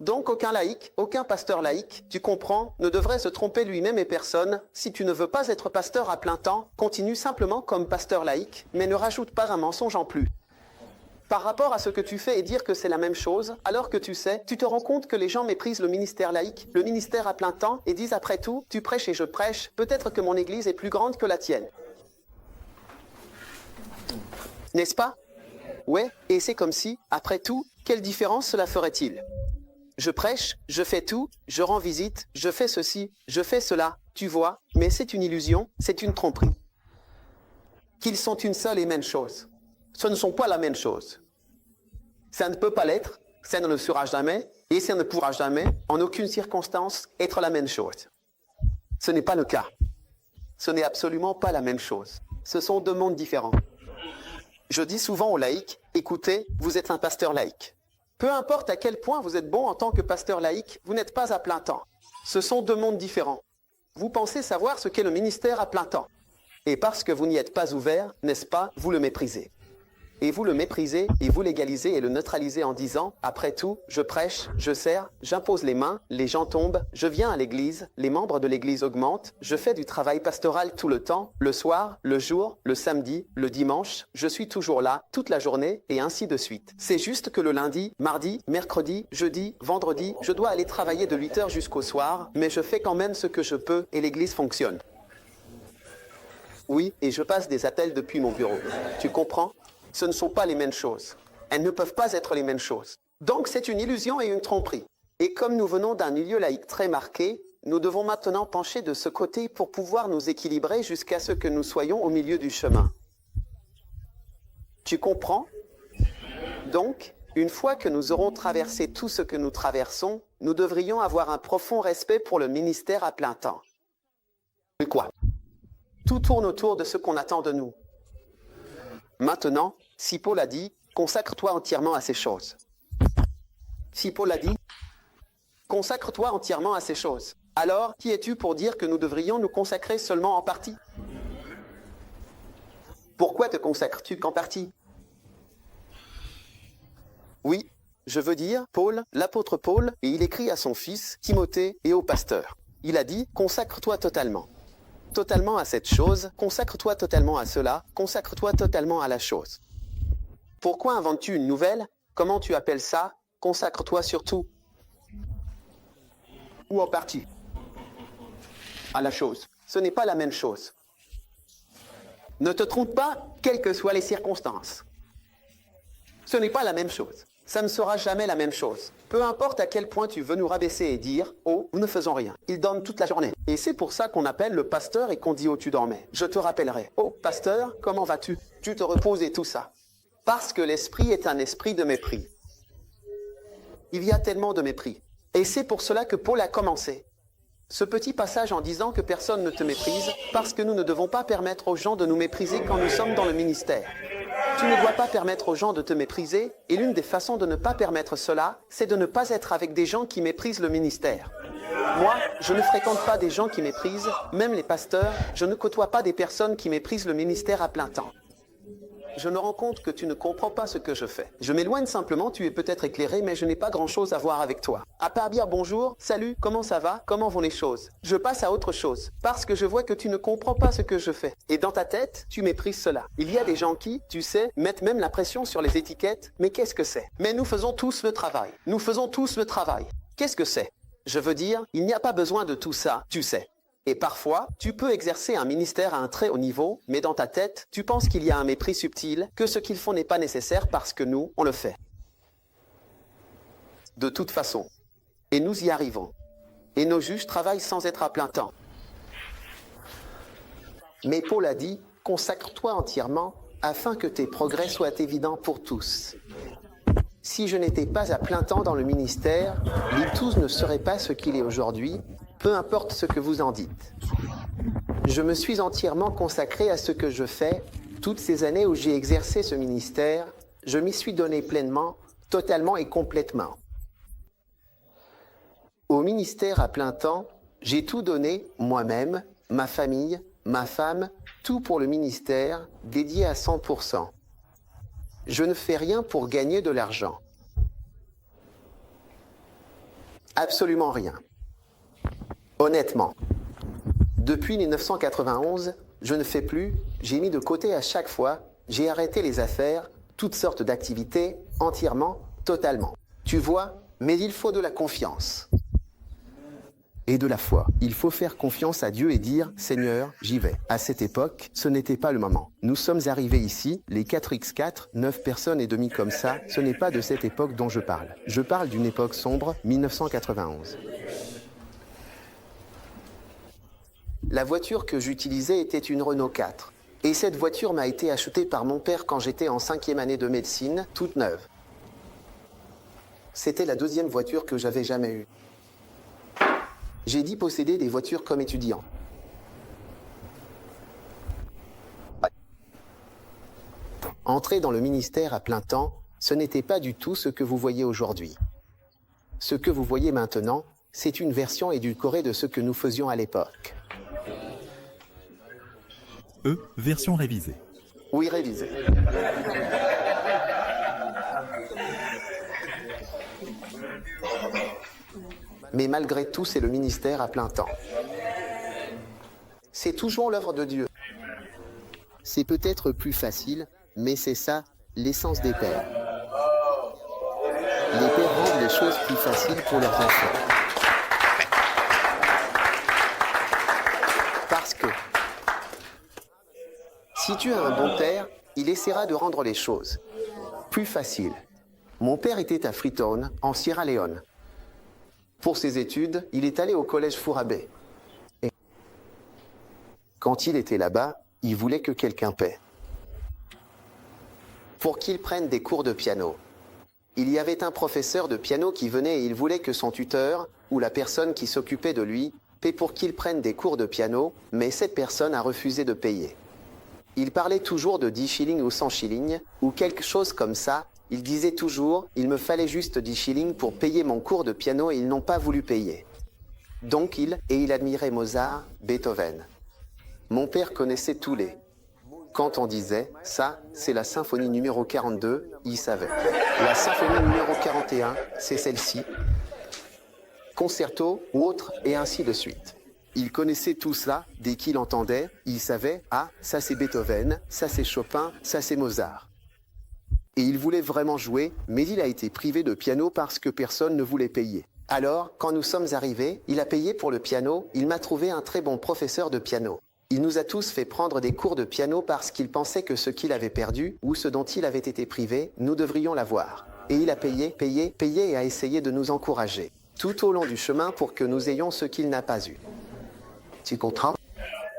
Donc aucun laïc, aucun pasteur laïque, tu comprends, ne devrait se tromper lui-même et personne. Si tu ne veux pas être pasteur à plein temps, continue simplement comme pasteur laïque, mais ne rajoute pas un mensonge en plus. Par rapport à ce que tu fais et dire que c'est la même chose, alors que tu sais, tu te rends compte que les gens méprisent le ministère laïque, le ministère à plein temps, et disent après tout, tu prêches et je prêche, peut-être que mon église est plus grande que la tienne. N'est-ce pas? Ouais, et c'est comme si, après tout, quelle différence cela ferait-il? Je prêche, je fais tout, je rends visite, je fais ceci, je fais cela, tu vois, mais c'est une illusion, c'est une tromperie. Qu'ils sont une seule et même chose. Ce ne sont pas la même chose. Ça ne peut pas l'être, ça ne le sera jamais, et ça ne pourra jamais, en aucune circonstance, être la même chose. Ce n'est pas le cas. Ce n'est absolument pas la même chose. Ce sont 2 mondes différents. Je dis souvent aux laïcs, écoutez, vous êtes un pasteur laïque. Peu importe à quel point vous êtes bon en tant que pasteur laïque, vous n'êtes pas à plein temps. Ce sont 2 mondes différents. Vous pensez savoir ce qu'est le ministère à plein temps. Et parce que vous n'y êtes pas ouvert, n'est-ce pas, vous le méprisez. Et vous le méprisez et vous l'égalisez et le neutralisez en disant, après tout, je prêche, je sers, j'impose les mains, les gens tombent, je viens à l'église, les membres de l'église augmentent, je fais du travail pastoral tout le temps, le soir, le jour, le samedi, le dimanche, je suis toujours là, toute la journée, et ainsi de suite. C'est juste que le lundi, mardi, mercredi, jeudi, vendredi, je dois aller travailler de 8 heures jusqu'au soir, mais je fais quand même ce que je peux et l'église fonctionne. Oui, et je passe des appels depuis mon bureau. Tu comprends? Ce ne sont pas les mêmes choses. Elles ne peuvent pas être les mêmes choses. Donc c'est une illusion et une tromperie. Et comme nous venons d'un milieu laïque très marqué, nous devons maintenant pencher de ce côté pour pouvoir nous équilibrer jusqu'à ce que nous soyons au milieu du chemin. Tu comprends? Donc, une fois que nous aurons traversé tout ce que nous traversons, nous devrions avoir un profond respect pour le ministère à plein temps. Quoi? Tout tourne autour de ce qu'on attend de nous. Maintenant, si Paul a dit, consacre-toi entièrement à ces choses. Si Paul a dit, consacre-toi entièrement à ces choses. Alors, qui es-tu pour dire que nous devrions nous consacrer seulement en partie? Pourquoi te consacres-tu qu'en partie? Oui, je veux dire, Paul, l'apôtre Paul, et il écrit à son fils, Timothée, et au pasteur. Il a dit, consacre-toi totalement. Totalement à cette chose, consacre-toi totalement à cela, consacre-toi totalement à la chose. Pourquoi inventes-tu une nouvelle? Comment tu appelles ça? Consacre-toi surtout. Ou en partie. À la chose. Ce n'est pas la même chose. Ne te trompe pas, quelles que soient les circonstances. Ce n'est pas la même chose. Ça ne sera jamais la même chose. Peu importe à quel point tu veux nous rabaisser et dire « Oh, nous ne faisons rien ». Il dorment toute la journée. Et c'est pour ça qu'on appelle le pasteur et qu'on dit « Oh, tu dormais ». Je te rappellerai « Oh, pasteur, comment vas-tu? Tu te reposes et tout ça ». Parce que l'esprit est un esprit de mépris. Il y a tellement de mépris. Et c'est pour cela que Paul a commencé ce petit passage en disant que personne ne te méprise, parce que nous ne devons pas permettre aux gens de nous mépriser quand nous sommes dans le ministère. Tu ne dois pas permettre aux gens de te mépriser, et l'une des façons de ne pas permettre cela, c'est de ne pas être avec des gens qui méprisent le ministère. Moi, je ne fréquente pas des gens qui méprisent, même les pasteurs, je ne côtoie pas des personnes qui méprisent le ministère à plein temps. Je me rends compte que tu ne comprends pas ce que je fais. Je m'éloigne simplement, tu es peut-être éclairé, mais je n'ai pas grand-chose à voir avec toi. À part dire bonjour, salut, comment ça va, comment vont les choses? Je passe à autre chose, parce que je vois que tu ne comprends pas ce que je fais. Et dans ta tête, tu méprises cela. Il y a des gens qui, tu sais, mettent même la pression sur les étiquettes, mais qu'est-ce que c'est? Mais nous faisons tous le travail. Nous faisons tous le travail. Qu'est-ce que c'est? Je veux dire, il n'y a pas besoin de tout ça, tu sais. Et parfois, tu peux exercer un ministère à un très haut niveau, mais dans ta tête, tu penses qu'il y a un mépris subtil, que ce qu'ils font n'est pas nécessaire parce que nous, on le fait. De toute façon. Et nous y arrivons. Et nos juges travaillent sans être à plein temps. Mais Paul a dit, consacre-toi entièrement afin que tes progrès soient évidents pour tous. Si je n'étais pas à plein temps dans le ministère, l'Iptus ne serait pas ce qu'il est aujourd'hui, peu importe ce que vous en dites. Je me suis entièrement consacré à ce que je fais. Toutes ces années où j'ai exercé ce ministère, je m'y suis donné pleinement, totalement et complètement. Au ministère à plein temps, j'ai tout donné, moi-même, ma famille, ma femme, tout pour le ministère, dédié à 100%. Je ne fais rien pour gagner de l'argent. Absolument rien. Honnêtement, depuis 1991, je ne fais plus, j'ai mis de côté à chaque fois, j'ai arrêté les affaires, toutes sortes d'activités, entièrement, totalement. Tu vois, mais il faut de la confiance. Et de la foi. Il faut faire confiance à Dieu et dire « Seigneur, j'y vais ». À cette époque, ce n'était pas le moment. Nous sommes arrivés ici, les 4x4, 9 personnes et demie comme ça, ce n'est pas de cette époque dont je parle. Je parle d'une époque sombre, 1991. La voiture que j'utilisais était une Renault 4. Et cette voiture m'a été achetée par mon père quand j'étais en 5e année de médecine, toute neuve. C'était la deuxième voiture que j'avais jamais eue. J'ai dit posséder des voitures comme étudiant. Entrer dans le ministère à plein temps, ce n'était pas du tout ce que vous voyez aujourd'hui. Ce que vous voyez maintenant, c'est une version édulcorée de ce que nous faisions à l'époque. Version révisée. Oui, révisée. Mais malgré tout, c'est le ministère à plein temps. C'est toujours l'œuvre de Dieu. C'est peut-être plus facile, mais c'est ça, l'essence des pères. Les pères rendent les choses plus faciles pour leurs enfants. Parce que si tu as un bon père, il essaiera de rendre les choses plus faciles. Mon père était à Freetown, en Sierra Leone. Pour ses études, il est allé au collège Fourabé. Et quand il était là-bas, il voulait que quelqu'un paie. pour qu'il prenne des cours de piano. Il y avait un professeur de piano qui venait et il voulait que son tuteur, ou la personne qui s'occupait de lui, paie pour qu'il prenne des cours de piano, mais cette personne a refusé de payer. Il parlait toujours de 10 shillings ou 100 shillings, ou quelque chose comme ça. Il disait toujours, il me fallait juste 10 shillings pour payer mon cours de piano et ils n'ont pas voulu payer. Donc il admirait Mozart, Beethoven. Mon père connaissait tous les. Quand on disait, ça, c'est la symphonie numéro 42, il savait. La symphonie numéro 41, c'est celle-ci. Concerto ou autre, et ainsi de suite. Il connaissait tout cela, dès qu'il entendait, il savait, ah, ça c'est Beethoven, ça c'est Chopin, ça c'est Mozart. Et il voulait vraiment jouer, mais il a été privé de piano parce que personne ne voulait payer. Alors, quand nous sommes arrivés, il a payé pour le piano, il m'a trouvé un très bon professeur de piano. Il nous a tous fait prendre des cours de piano parce qu'il pensait que ce qu'il avait perdu, ou ce dont il avait été privé, nous devrions l'avoir. Et il a payé et a essayé de nous encourager, tout au long du chemin pour que nous ayons ce qu'il n'a pas eu. Tu comprends?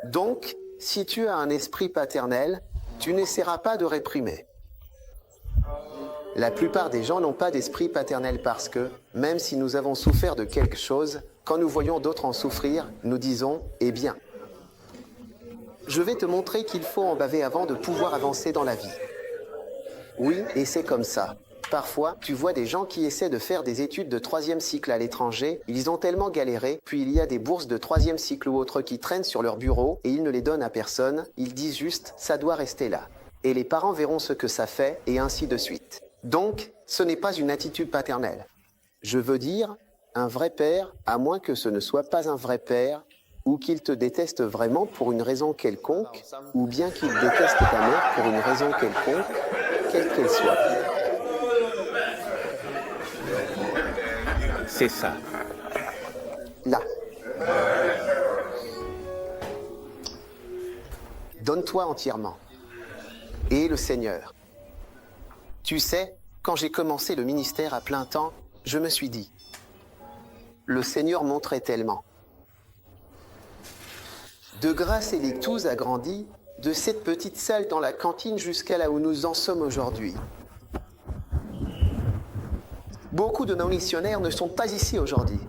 Donc, si tu as un esprit paternel, tu n'essaieras pas de réprimer. La plupart des gens n'ont pas d'esprit paternel parce que, même si nous avons souffert de quelque chose, quand nous voyons d'autres en souffrir, nous disons « Eh bien, je vais te montrer qu'il faut en baver avant de pouvoir avancer dans la vie. » Oui, et c'est comme ça. Parfois, tu vois des gens qui essaient de faire des études de 3e cycle à l'étranger, ils ont tellement galéré, puis il y a des bourses de 3e cycle ou autres qui traînent sur leur bureau et ils ne les donnent à personne, ils disent juste « ça doit rester là ». Et les parents verront ce que ça fait, et ainsi de suite. Donc, ce n'est pas une attitude paternelle. Je veux dire, un vrai père, à moins que ce ne soit pas un vrai père, ou qu'il te déteste vraiment pour une raison quelconque, ou bien qu'il déteste ta mère pour une raison quelconque, quelle qu'elle soit. C'est ça. Là. Donne-toi entièrement. Et le Seigneur. Tu sais, quand j'ai commencé le ministère à plein temps, je me suis dit, le Seigneur montrait tellement. De grâce et l'éctouse a grandi, de cette petite salle dans la cantine jusqu'à là où nous en sommes aujourd'hui. Beaucoup de nos missionnaires ne sont pas ici aujourd'hui.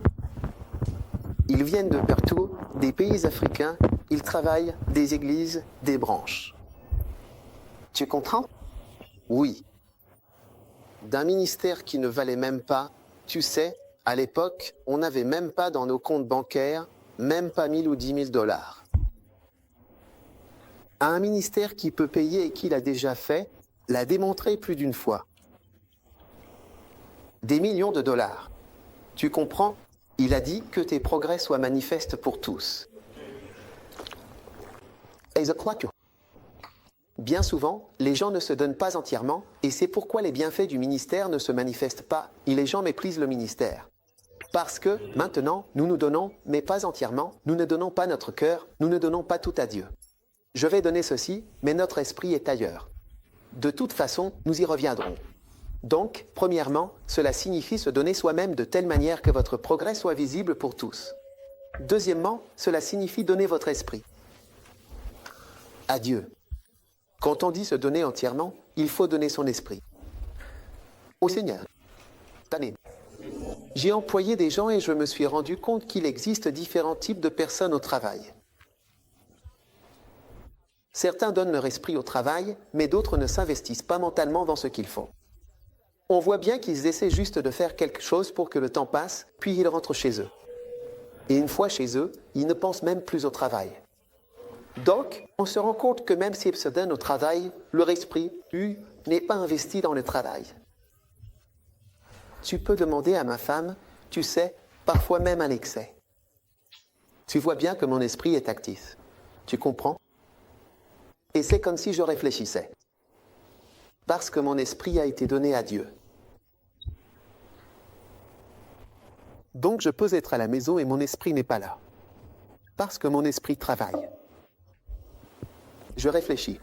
Ils viennent de partout, des pays africains, ils travaillent, des églises, des branches. Tu comprends? Oui. D'un ministère qui ne valait même pas, tu sais, à l'époque, on n'avait même pas dans nos comptes bancaires, même pas 1000 ou 10 000 dollars. À un ministère qui peut payer et qui l'a déjà fait, l'a démontré plus d'une fois. Des millions de dollars. Tu comprends? Il a dit que tes progrès soient manifestes pour tous. Et je crois que bien souvent, les gens ne se donnent pas entièrement, et c'est pourquoi les bienfaits du ministère ne se manifestent pas, et les gens méprisent le ministère. Parce que, maintenant, nous nous donnons, mais pas entièrement, nous ne donnons pas notre cœur, nous ne donnons pas tout à Dieu. Je vais donner ceci, mais notre esprit est ailleurs. De toute façon, nous y reviendrons. Donc, premièrement, cela signifie se donner soi-même de telle manière que votre progrès soit visible pour tous. Deuxièmement, cela signifie donner votre esprit à Dieu. Quand on dit se donner entièrement, il faut donner son esprit au Seigneur. Tenez. J'ai employé des gens et je me suis rendu compte qu'il existe différents types de personnes au travail. Certains donnent leur esprit au travail, mais d'autres ne s'investissent pas mentalement dans ce qu'ils font. On voit bien qu'ils essaient juste de faire quelque chose pour que le temps passe, puis ils rentrent chez eux. Et une fois chez eux, ils ne pensent même plus au travail. Donc, on se rend compte que même s'ils se donnent au travail, leur esprit, lui, n'est pas investi dans le travail. Tu peux demander à ma femme, tu sais, parfois même à l'excès. Tu vois bien que mon esprit est actif. Tu comprends? Et c'est comme si je réfléchissais. Parce que mon esprit a été donné à Dieu. Donc je peux être à la maison et mon esprit n'est pas là. Parce que mon esprit travaille. Je réfléchis.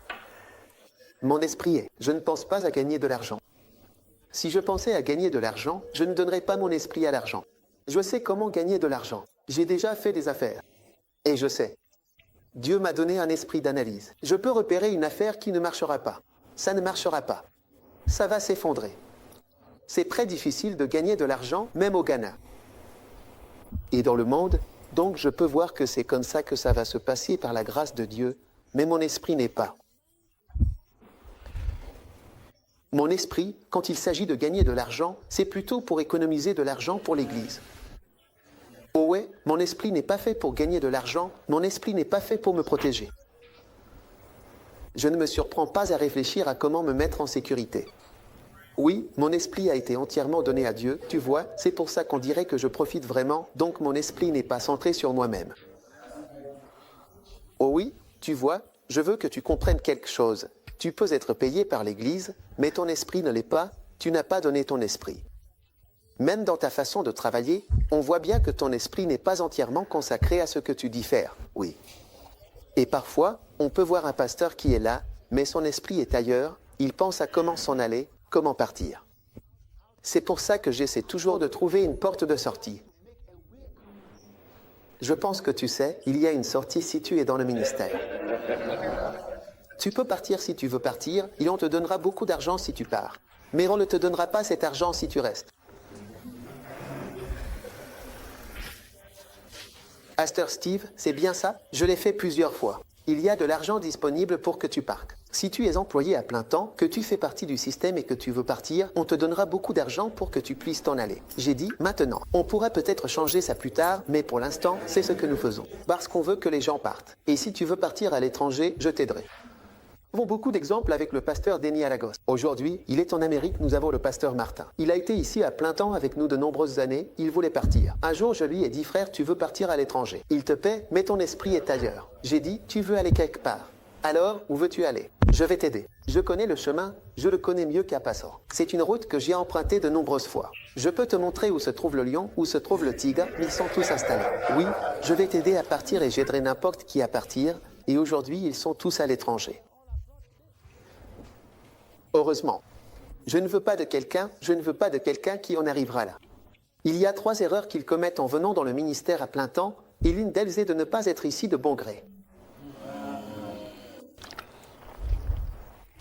Mon esprit est, je ne pense pas à gagner de l'argent. Si je pensais à gagner de l'argent, je ne donnerais pas mon esprit à l'argent. Je sais comment gagner de l'argent. J'ai déjà fait des affaires. Et je sais. Dieu m'a donné un esprit d'analyse. Je peux repérer une affaire qui ne marchera pas. Ça ne marchera pas. ça va s'effondrer. C'est très difficile de gagner de l'argent, même au Ghana. Et dans le monde, donc je peux voir que c'est comme ça que ça va se passer par la grâce de Dieu, mais mon esprit n'est pas. Mon esprit, quand il s'agit de gagner de l'argent, c'est plutôt pour économiser de l'argent pour l'Église. Oh ouais, mon esprit n'est pas fait pour gagner de l'argent, mon esprit n'est pas fait pour me protéger. Je ne me surprends pas à réfléchir à comment me mettre en sécurité. Oui, mon esprit a été entièrement donné à Dieu, tu vois, c'est pour ça qu'on dirait que je profite vraiment, donc mon esprit n'est pas centré sur moi-même. Oh oui, tu vois, je veux que tu comprennes quelque chose. Tu peux être payé par l'Église, mais ton esprit ne l'est pas, tu n'as pas donné ton esprit. Même dans ta façon de travailler, on voit bien que ton esprit n'est pas entièrement consacré à ce que tu dis faire, oui. Et parfois, on peut voir un pasteur qui est là, mais son esprit est ailleurs, il pense à comment s'en aller, comment partir. C'est pour ça que j'essaie toujours de trouver une porte de sortie. Je pense que tu sais, il y a une sortie si tu es dans le ministère. Tu peux partir si tu veux partir, et on te donnera beaucoup d'argent si tu pars. Mais on ne te donnera pas cet argent si tu restes. Pasteur Steve, c'est bien ça? Je l'ai fait plusieurs fois. Il y a de l'argent disponible pour que tu partes. Si tu es employé à plein temps, que tu fais partie du système et que tu veux partir, on te donnera beaucoup d'argent pour que tu puisses t'en aller. J'ai dit, maintenant. On pourra peut-être changer ça plus tard, mais pour l'instant, c'est ce que nous faisons. Parce qu'on veut que les gens partent. Et si tu veux partir à l'étranger, je t'aiderai. Nous avons beaucoup d'exemples avec le pasteur Denis Alagos. Aujourd'hui, il est en Amérique, nous avons le pasteur Martin. Il a été ici à plein temps avec nous de nombreuses années, il voulait partir. Un jour, je lui ai dit, frère, tu veux partir à l'étranger. Il te paie, mais ton esprit est ailleurs. J'ai dit, tu veux aller quelque part. Alors, où veux-tu aller? Je vais t'aider. Je connais le chemin, je le connais mieux qu'à Passant. C'est une route que j'ai empruntée de nombreuses fois. Je peux te montrer où se trouve le lion, où se trouve le tigre, ils sont tous installés. Oui, je vais t'aider à partir et j'aiderai n'importe qui à partir, et aujourd'hui, ils sont tous à l'étranger. Heureusement. Je ne veux pas de quelqu'un qui en arrivera là. Il y a 3 erreurs qu'ils commettent en venant dans le ministère à plein temps, et l'une d'elles est de ne pas être ici de bon gré.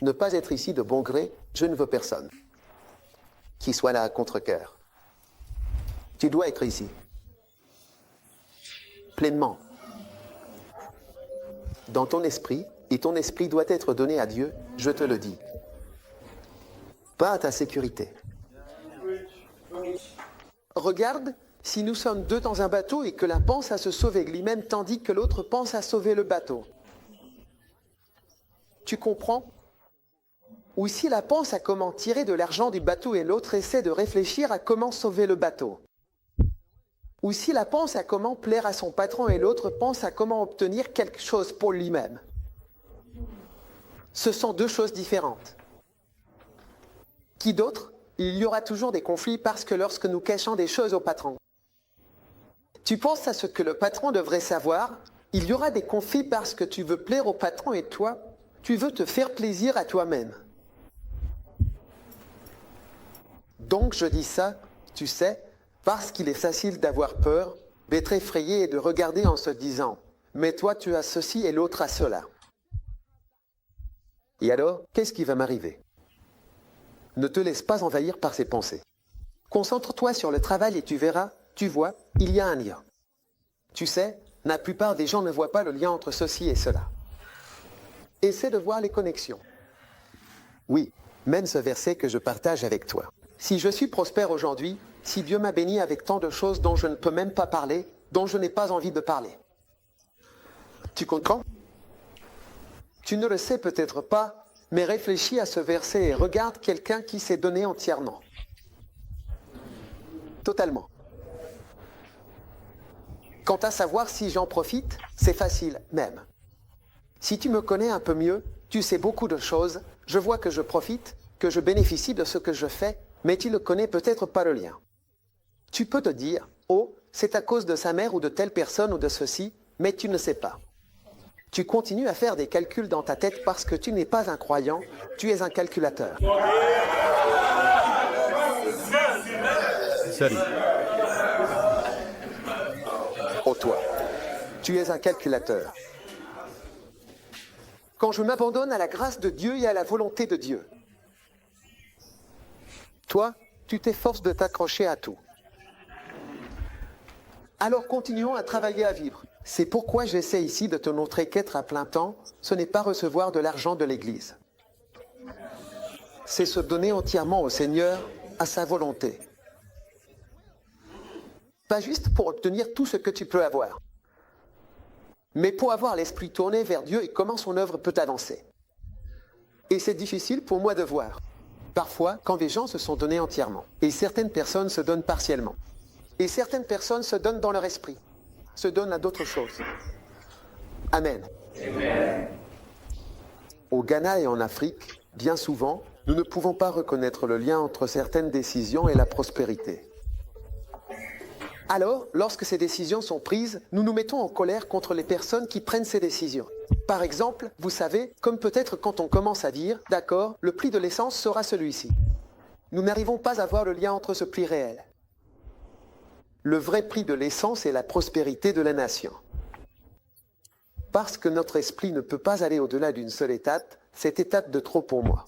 Ne pas être ici de bon gré, je ne veux personne qui soit là à contre-cœur. Tu dois être ici. Pleinement. Dans ton esprit, et ton esprit doit être donné à Dieu, je te le dis. Pas à ta sécurité. Regarde, si nous sommes 2 dans un bateau et que l'un pense à se sauver lui-même tandis que l'autre pense à sauver le bateau. Tu comprends? Ou si l'un pense à comment tirer de l'argent du bateau et l'autre essaie de réfléchir à comment sauver le bateau. Ou si l'un pense à comment plaire à son patron et l'autre pense à comment obtenir quelque chose pour lui-même. Ce sont 2 choses différentes. Qui d'autre? Il y aura toujours des conflits parce que lorsque nous cachons des choses au patron. Tu penses à ce que le patron devrait savoir, il y aura des conflits parce que tu veux plaire au patron et toi, tu veux te faire plaisir à toi-même. Donc je dis ça, tu sais, parce qu'il est facile d'avoir peur, d'être effrayé et de regarder en se disant « Mais toi tu as ceci et l'autre a cela. » Et alors, qu'est-ce qui va m'arriver? Ne te laisse pas envahir par ces pensées. Concentre-toi sur le travail et tu verras, tu vois, il y a un lien. Tu sais, la plupart des gens ne voient pas le lien entre ceci et cela. Essaie de voir les connexions. Oui, même ce verset que je partage avec toi. Si je suis prospère aujourd'hui, si Dieu m'a béni avec tant de choses dont je ne peux même pas parler, dont je n'ai pas envie de parler. Tu comprends? Tu ne le sais peut-être pas, mais réfléchis à ce verset et regarde quelqu'un qui s'est donné entièrement. Totalement. Quant à savoir si j'en profite, c'est facile même. Si tu me connais un peu mieux, tu sais beaucoup de choses, je vois que je profite, que je bénéficie de ce que je fais, mais tu ne connais peut-être pas le lien. Tu peux te dire, oh, c'est à cause de sa mère ou de telle personne ou de ceci, mais tu ne sais pas. Tu continues à faire des calculs dans ta tête parce que tu n'es pas un croyant, tu es un calculateur. Salut. Oh toi, tu es un calculateur. Quand je m'abandonne à la grâce de Dieu et à la volonté de Dieu, Toi, tu t'efforces de t'accrocher à tout. Alors continuons à travailler à vivre. C'est pourquoi j'essaie ici de te montrer qu'être à plein temps, ce n'est pas recevoir de l'argent de l'Église. C'est se donner entièrement au Seigneur, à sa volonté. Pas juste pour obtenir tout ce que tu peux avoir, mais pour avoir l'esprit tourné vers Dieu et comment son œuvre peut avancer. Et c'est difficile pour moi de voir. Parfois, quand des gens se sont donnés entièrement, et certaines personnes se donnent partiellement, et certaines personnes se donnent dans leur esprit, se donnent à d'autres choses. Amen. Amen. Au Ghana et en Afrique, bien souvent, nous ne pouvons pas reconnaître le lien entre certaines décisions et la prospérité. Alors, lorsque ces décisions sont prises, nous nous mettons en colère contre les personnes qui prennent ces décisions. Par exemple, vous savez, comme peut-être quand on commence à dire « D'accord, le prix de l'essence sera celui-ci ». Nous n'arrivons pas à voir le lien entre ce prix réel. Le vrai prix de l'essence est la prospérité de la nation. Parce que notre esprit ne peut pas aller au-delà d'une seule étape, c'est étape de trop pour moi.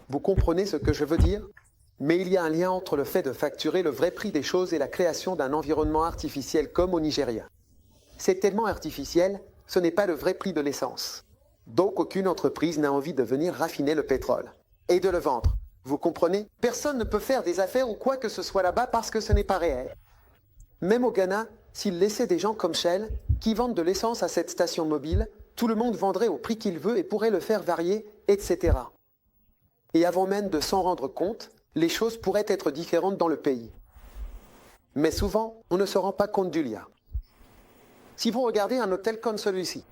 Vous comprenez ce que je veux dire ? Mais il y a un lien entre le fait de facturer le vrai prix des choses et la création d'un environnement artificiel comme au Nigeria. C'est tellement artificiel, ce n'est pas le vrai prix de l'essence. Donc aucune entreprise n'a envie de venir raffiner le pétrole et de le vendre. Vous comprenez ? Personne ne peut faire des affaires ou quoi que ce soit là-bas parce que ce n'est pas réel. Même au Ghana, s'ils laissaient des gens comme Shell, qui vendent de l'essence à cette station mobile, tout le monde vendrait au prix qu'il veut et pourrait le faire varier, etc. Et avant même de s'en rendre compte, les choses pourraient être différentes dans le pays. Mais souvent, on ne se rend pas compte du lien. Si vous regardez un hôtel comme celui-ci,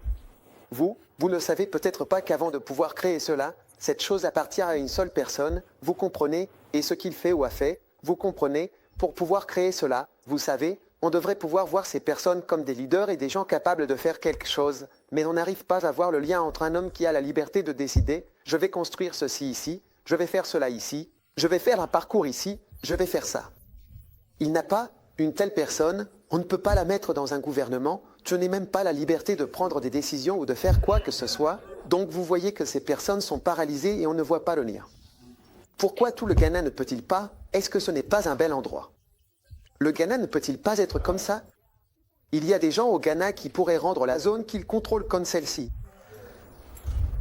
vous ne savez peut-être pas qu'avant de pouvoir créer cela, cette chose appartient à une seule personne, vous comprenez, et ce qu'il fait ou a fait, vous comprenez, pour pouvoir créer cela, vous savez, on devrait pouvoir voir ces personnes comme des leaders et des gens capables de faire quelque chose, mais on n'arrive pas à voir le lien entre un homme qui a la liberté de décider, je vais construire ceci ici, je vais faire cela ici, je vais faire un parcours ici, je vais faire ça. Il n'a pas une telle personne, on ne peut pas la mettre dans un gouvernement, je n'ai même pas la liberté de prendre des décisions ou de faire quoi que ce soit, donc vous voyez que ces personnes sont paralysées et on ne voit pas le lien. Pourquoi tout le Ghana ne peut-il pas ? Est-ce que ce n'est pas un bel endroit ? Le Ghana ne peut-il pas être comme ça ? Il y a des gens au Ghana qui pourraient rendre la zone qu'ils contrôlent comme celle-ci.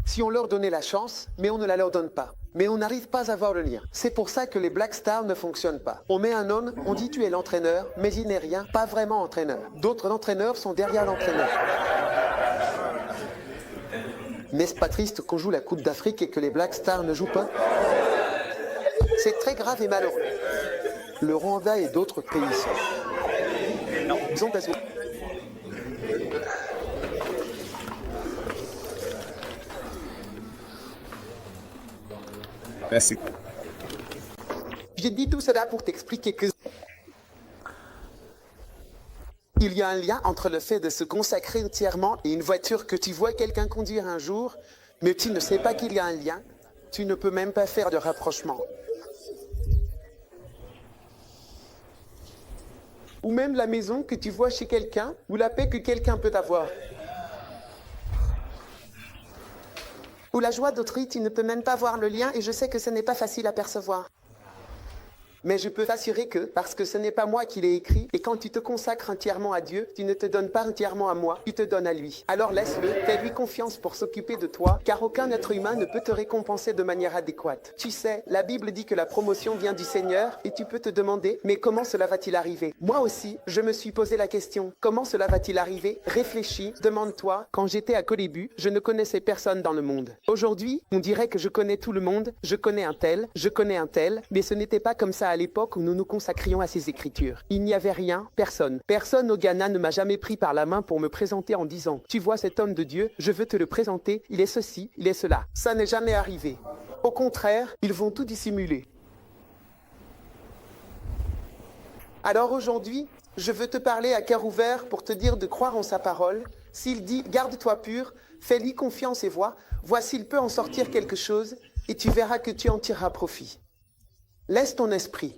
Si on leur donnait la chance, mais on ne la leur donne pas. Mais on n'arrive pas à voir le lien. C'est pour ça que les Black Stars ne fonctionnent pas. On met un homme, on dit tu es l'entraîneur, mais il n'est rien, pas vraiment entraîneur. D'autres entraîneurs sont derrière l'entraîneur. N'est-ce pas triste qu'on joue la Coupe d'Afrique et que les Black Stars ne jouent pas ? C'est très grave et malheureux. Le Rwanda et d'autres pays sont besoin. Merci. J'ai dit tout cela pour t'expliquer que il y a un lien entre le fait de se consacrer entièrement et une voiture que tu vois quelqu'un conduire un jour, mais tu ne sais pas qu'il y a un lien. Tu ne peux même pas faire de rapprochement. Ou même la maison que tu vois chez quelqu'un, ou la paix que quelqu'un peut avoir. Ou la joie d'autrui, tu ne peux même pas voir le lien et je sais que ce n'est pas facile à percevoir. Mais je peux t'assurer que, parce que ce n'est pas moi qui l'ai écrit, et quand tu te consacres entièrement à Dieu, tu ne te donnes pas entièrement à moi, tu te donnes à lui. Alors laisse-le, fais-lui confiance pour s'occuper de toi, car aucun être humain ne peut te récompenser de manière adéquate. Tu sais, la Bible dit que la promotion vient du Seigneur, et tu peux te demander, mais comment cela va-t-il arriver ? Moi aussi, je me suis posé la question, comment cela va-t-il arriver ? Réfléchis, demande-toi, quand j'étais à Kolébu, je ne connaissais personne dans le monde. Aujourd'hui, on dirait que je connais tout le monde, je connais un tel, mais ce n'était pas comme ça à l'époque où nous nous consacrions à ces écritures. Il n'y avait rien, personne. Personne au Ghana ne m'a jamais pris par la main pour me présenter en disant « Tu vois cet homme de Dieu, je veux te le présenter, il est ceci, il est cela. » Ça n'est jamais arrivé. Au contraire, ils vont tout dissimuler. Alors aujourd'hui, je veux te parler à cœur ouvert pour te dire de croire en sa parole. S'il dit « Garde-toi pur », fais-lui confiance et vois s'il peut en sortir quelque chose et tu verras que tu en tireras profit. Laisse ton esprit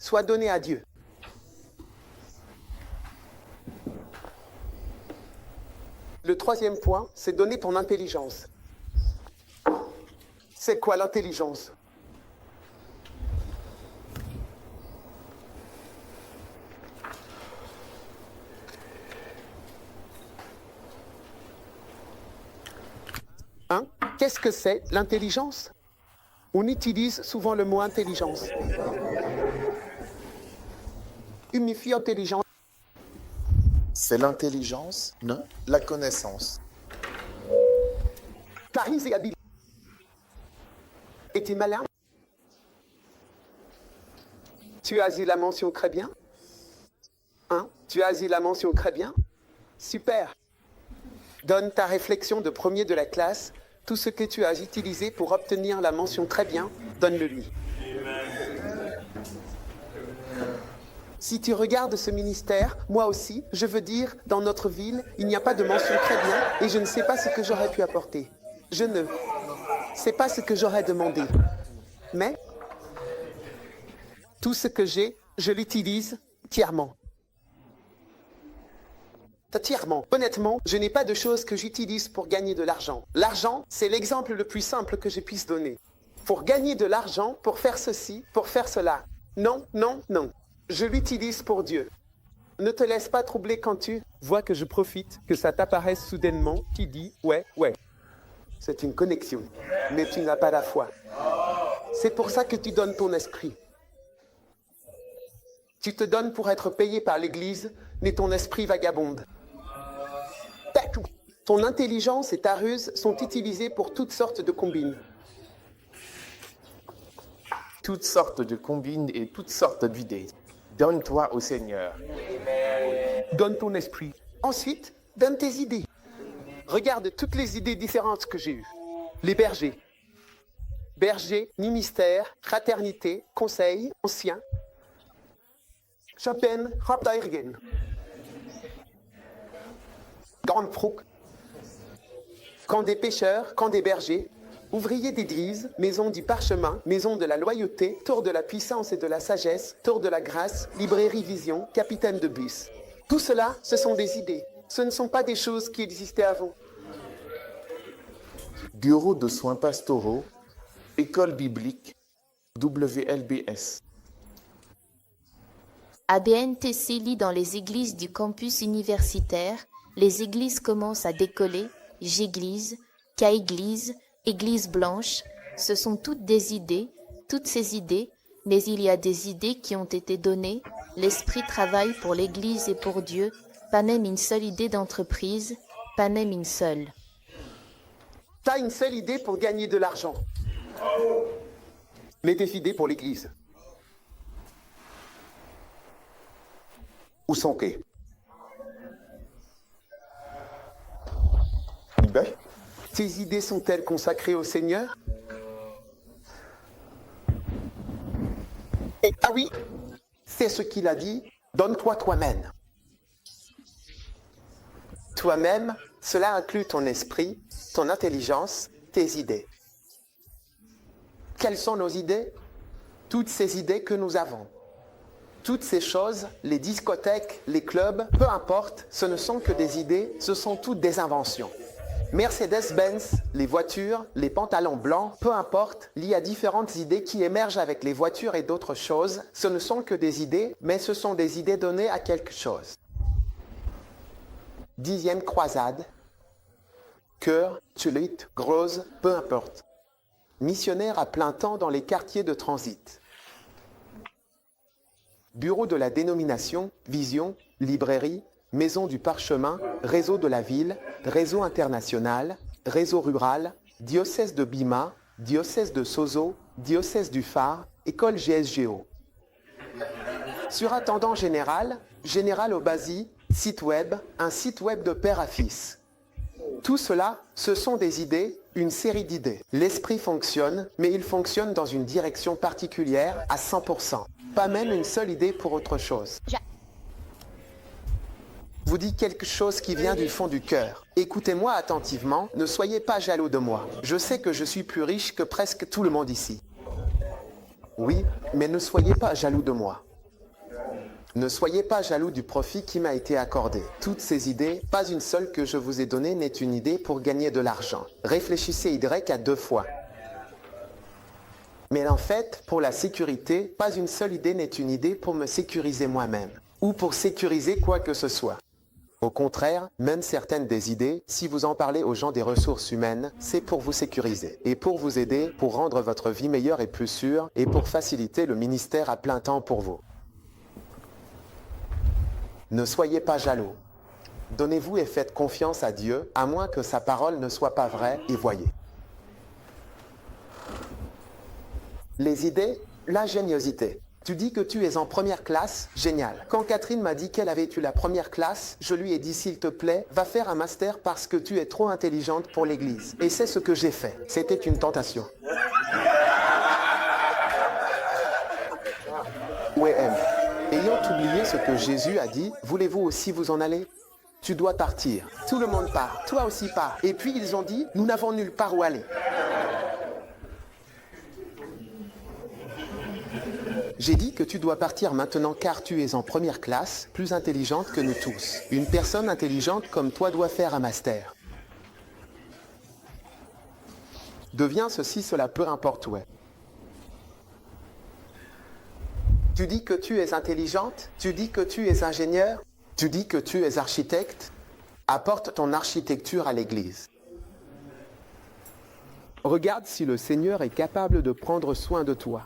soit donné à Dieu. Le troisième point, c'est donner ton intelligence. C'est quoi l'intelligence? Hein? Qu'est-ce que c'est l'intelligence? On utilise souvent le mot intelligence. Humifie intelligence. C'est l'intelligence, non? La connaissance. Charisme et habileté. Et t'es malin? Tu as eu la mention très bien? Hein? Tu as eu la mention très bien? Super. Donne ta réflexion de premier de la classe. Tout ce que tu as utilisé pour obtenir la mention très bien, donne-le lui. Si tu regardes ce ministère, moi aussi, je veux dire, dans notre ville, il n'y a pas de mention très bien et je ne sais pas ce que j'aurais pu apporter. Je ne sais pas ce que j'aurais demandé. Mais tout ce que j'ai, je l'utilise tièrement. Tièrement. Honnêtement, je n'ai pas de choses que j'utilise pour gagner de l'argent. L'argent, c'est l'exemple le plus simple que je puisse donner. Pour gagner de l'argent, pour faire ceci, pour faire cela. Non, non, non. Je l'utilise pour Dieu. Ne te laisse pas troubler quand tu vois que je profite, que ça t'apparaisse soudainement, qui dit « ouais, ouais ». C'est une connexion, mais tu n'as pas la foi. C'est pour ça que tu donnes ton esprit. Tu te donnes pour être payé par l'Église, mais ton esprit vagabonde. Ton intelligence et ta ruse sont utilisées pour toutes sortes de combines. Toutes sortes de combines et toutes sortes d'idées. Donne-toi au Seigneur. Donne ton esprit. Ensuite, donne tes idées. Regarde toutes les idées différentes que j'ai eues. Les bergers. Berger, ministère, fraternité, conseil, ancien. Chopin, Raptairgen. Grande Frouk. Camp des pêcheurs, camp des bergers, ouvriers d'église, maison du parchemin, maison de la loyauté, tour de la puissance et de la sagesse, tour de la grâce, librairie vision, capitaine de bus. Tout cela, ce sont des idées. Ce ne sont pas des choses qui existaient avant. Bureau de soins pastoraux, école biblique, WLBS. ABNTC lit dans les églises du campus universitaire, les églises commencent à décoller, j'église, K-église, église blanche, ce sont toutes des idées, toutes ces idées, mais il y a des idées qui ont été données, l'esprit travaille pour l'église et pour Dieu, pas même une seule idée d'entreprise, pas même une seule. T'as une seule idée pour gagner de l'argent. Mais tes idées pour l'église. Où sont-elles? Tes idées sont-elles consacrées au Seigneur? Et, ah oui, c'est ce qu'il a dit, donne-toi toi-même. Toi-même, cela inclut ton esprit, ton intelligence, tes idées. Quelles sont nos idées? Toutes ces idées que nous avons. Toutes ces choses, les discothèques, les clubs, peu importe, ce ne sont que des idées, ce sont toutes des inventions. Mercedes-Benz, les voitures, les pantalons blancs, peu importe, il y a différentes idées qui émergent avec les voitures et d'autres choses. Ce ne sont que des idées, mais ce sont des idées données à quelque chose. 10e croisade, cœur, tulite, grosse, peu importe. Missionnaire à plein temps dans les quartiers de transit. Bureau de la dénomination, vision, librairie, maison du parchemin, réseau de la ville, réseau international, réseau rural, diocèse de Bima, diocèse de Sozo, diocèse du Phare, école GSGO. Surintendant général, général au Basi, site web, un site web de père à fils. Tout cela, ce sont des idées, une série d'idées. L'esprit fonctionne, mais il fonctionne dans une direction particulière à 100%. Pas même une seule idée pour autre chose. Vous dit quelque chose qui vient du fond du cœur. Écoutez-moi attentivement, ne soyez pas jaloux de moi. Je sais que je suis plus riche que presque tout le monde ici. Oui, mais ne soyez pas jaloux de moi. Ne soyez pas jaloux du profit qui m'a été accordé. Toutes ces idées, pas une seule que je vous ai donnée n'est une idée pour gagner de l'argent. Réfléchissez Y à 2 fois. Mais en fait, pour la sécurité, pas une seule idée n'est une idée pour me sécuriser moi-même, ou pour sécuriser quoi que ce soit. Au contraire, même certaines des idées, si vous en parlez aux gens des ressources humaines, c'est pour vous sécuriser, et pour vous aider, pour rendre votre vie meilleure et plus sûre, et pour faciliter le ministère à plein temps pour vous. Ne soyez pas jaloux. Donnez-vous et faites confiance à Dieu, à moins que sa parole ne soit pas vraie, et voyez. Les idées, l'ingéniosité. Tu dis que tu es en première classe, génial. Quand Catherine m'a dit qu'elle avait eu la première classe, je lui ai dit s'il te plaît, va faire un master parce que tu es trop intelligente pour l'église. Et c'est ce que j'ai fait. C'était une tentation. Ouais, M. Ayant oublié ce que Jésus a dit, voulez-vous aussi vous en aller? Tu dois partir. Tout le monde part. Toi aussi pars. Et puis ils ont dit, nous n'avons nulle part où aller. J'ai dit que tu dois partir maintenant car tu es en première classe, plus intelligente que nous tous. Une personne intelligente comme toi doit faire un master. Deviens ceci, cela, peu importe où est. Tu dis que tu es intelligente, tu dis que tu es ingénieur, tu dis que tu es architecte. Apporte ton architecture à l'église. Regarde si le Seigneur est capable de prendre soin de toi.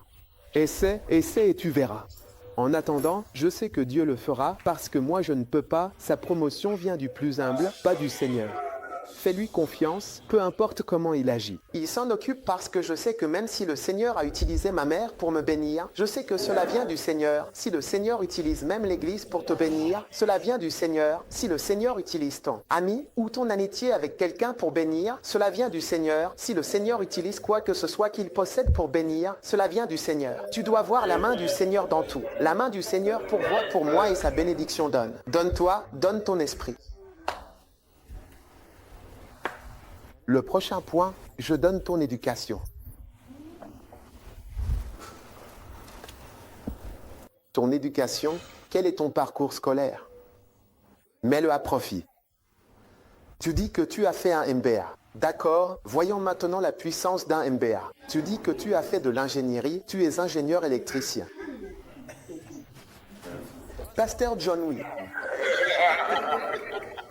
Essaie et tu verras. En attendant, je sais que Dieu le fera parce que moi je ne peux pas, sa promotion vient du plus humble, pas du Seigneur. Fais-lui confiance, peu importe comment il agit. Il s'en occupe parce que je sais que même si le Seigneur a utilisé ma mère pour me bénir, je sais que cela vient du Seigneur. Si le Seigneur utilise même l'Église pour te bénir, cela vient du Seigneur. Si le Seigneur utilise ton ami ou ton amitié avec quelqu'un pour bénir, cela vient du Seigneur. Si le Seigneur utilise quoi que ce soit qu'il possède pour bénir, cela vient du Seigneur. Tu dois voir la main du Seigneur dans tout. La main du Seigneur pourvoit pour moi et sa bénédiction donne. Donne-toi, donne ton esprit. Le prochain point, je donne ton éducation. Ton éducation, quel est ton parcours scolaire? Mets-le à profit. Tu dis que tu as fait un MBA. D'accord, voyons maintenant la puissance d'un MBA. Tu dis que tu as fait de l'ingénierie, tu es ingénieur électricien. Pasteur John Wee.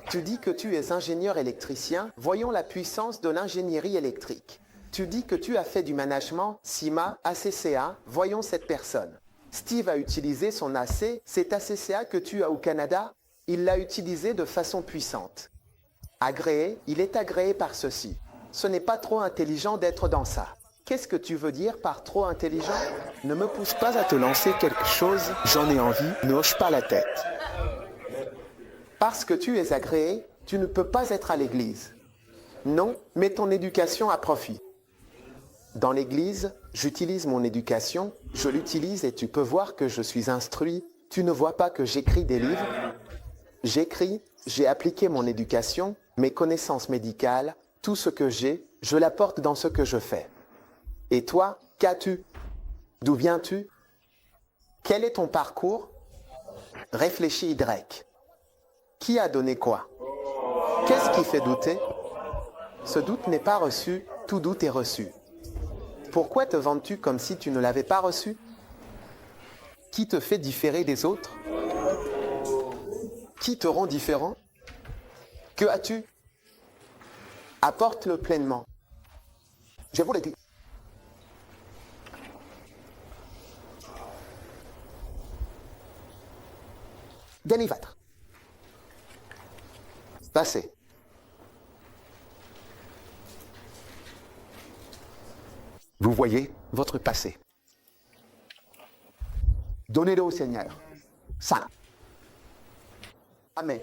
Tu dis que tu es ingénieur électricien, voyons la puissance de l'ingénierie électrique. Tu dis que tu as fait du management, CIMA, ACCA, voyons cette personne. Steve a utilisé son AC, cet ACCA que tu as au Canada, il l'a utilisé de façon puissante. Agréé, il est agréé par ceci. Ce n'est pas trop intelligent d'être dans ça. Qu'est-ce que tu veux dire par trop intelligent? Ne me pousse pas à te lancer quelque chose, j'en ai envie, ne hoche pas la tête. Parce que tu es agréé, tu ne peux pas être à l'église. Non, mets ton éducation à profit. Dans l'église, j'utilise mon éducation, je l'utilise et tu peux voir que je suis instruit. Tu ne vois pas que j'écris des livres? J'écris, j'ai appliqué mon éducation, mes connaissances médicales, tout ce que j'ai, je l'apporte dans ce que je fais. Et toi, qu'as-tu? D'où viens-tu? Quel est ton parcours? Réfléchis Y. Qui a donné quoi? Qu'est-ce qui fait douter? Ce doute n'est pas reçu, tout doute est reçu. Pourquoi te vantes-tu comme si tu ne l'avais pas reçu? Qui te fait différer des autres? Qui te rend différent? Que as-tu? Apporte-le pleinement. Je vous l'ai dit. Dénivâtre. Passé. Vous voyez votre passé. Donnez-le au Seigneur. Ça. Amen.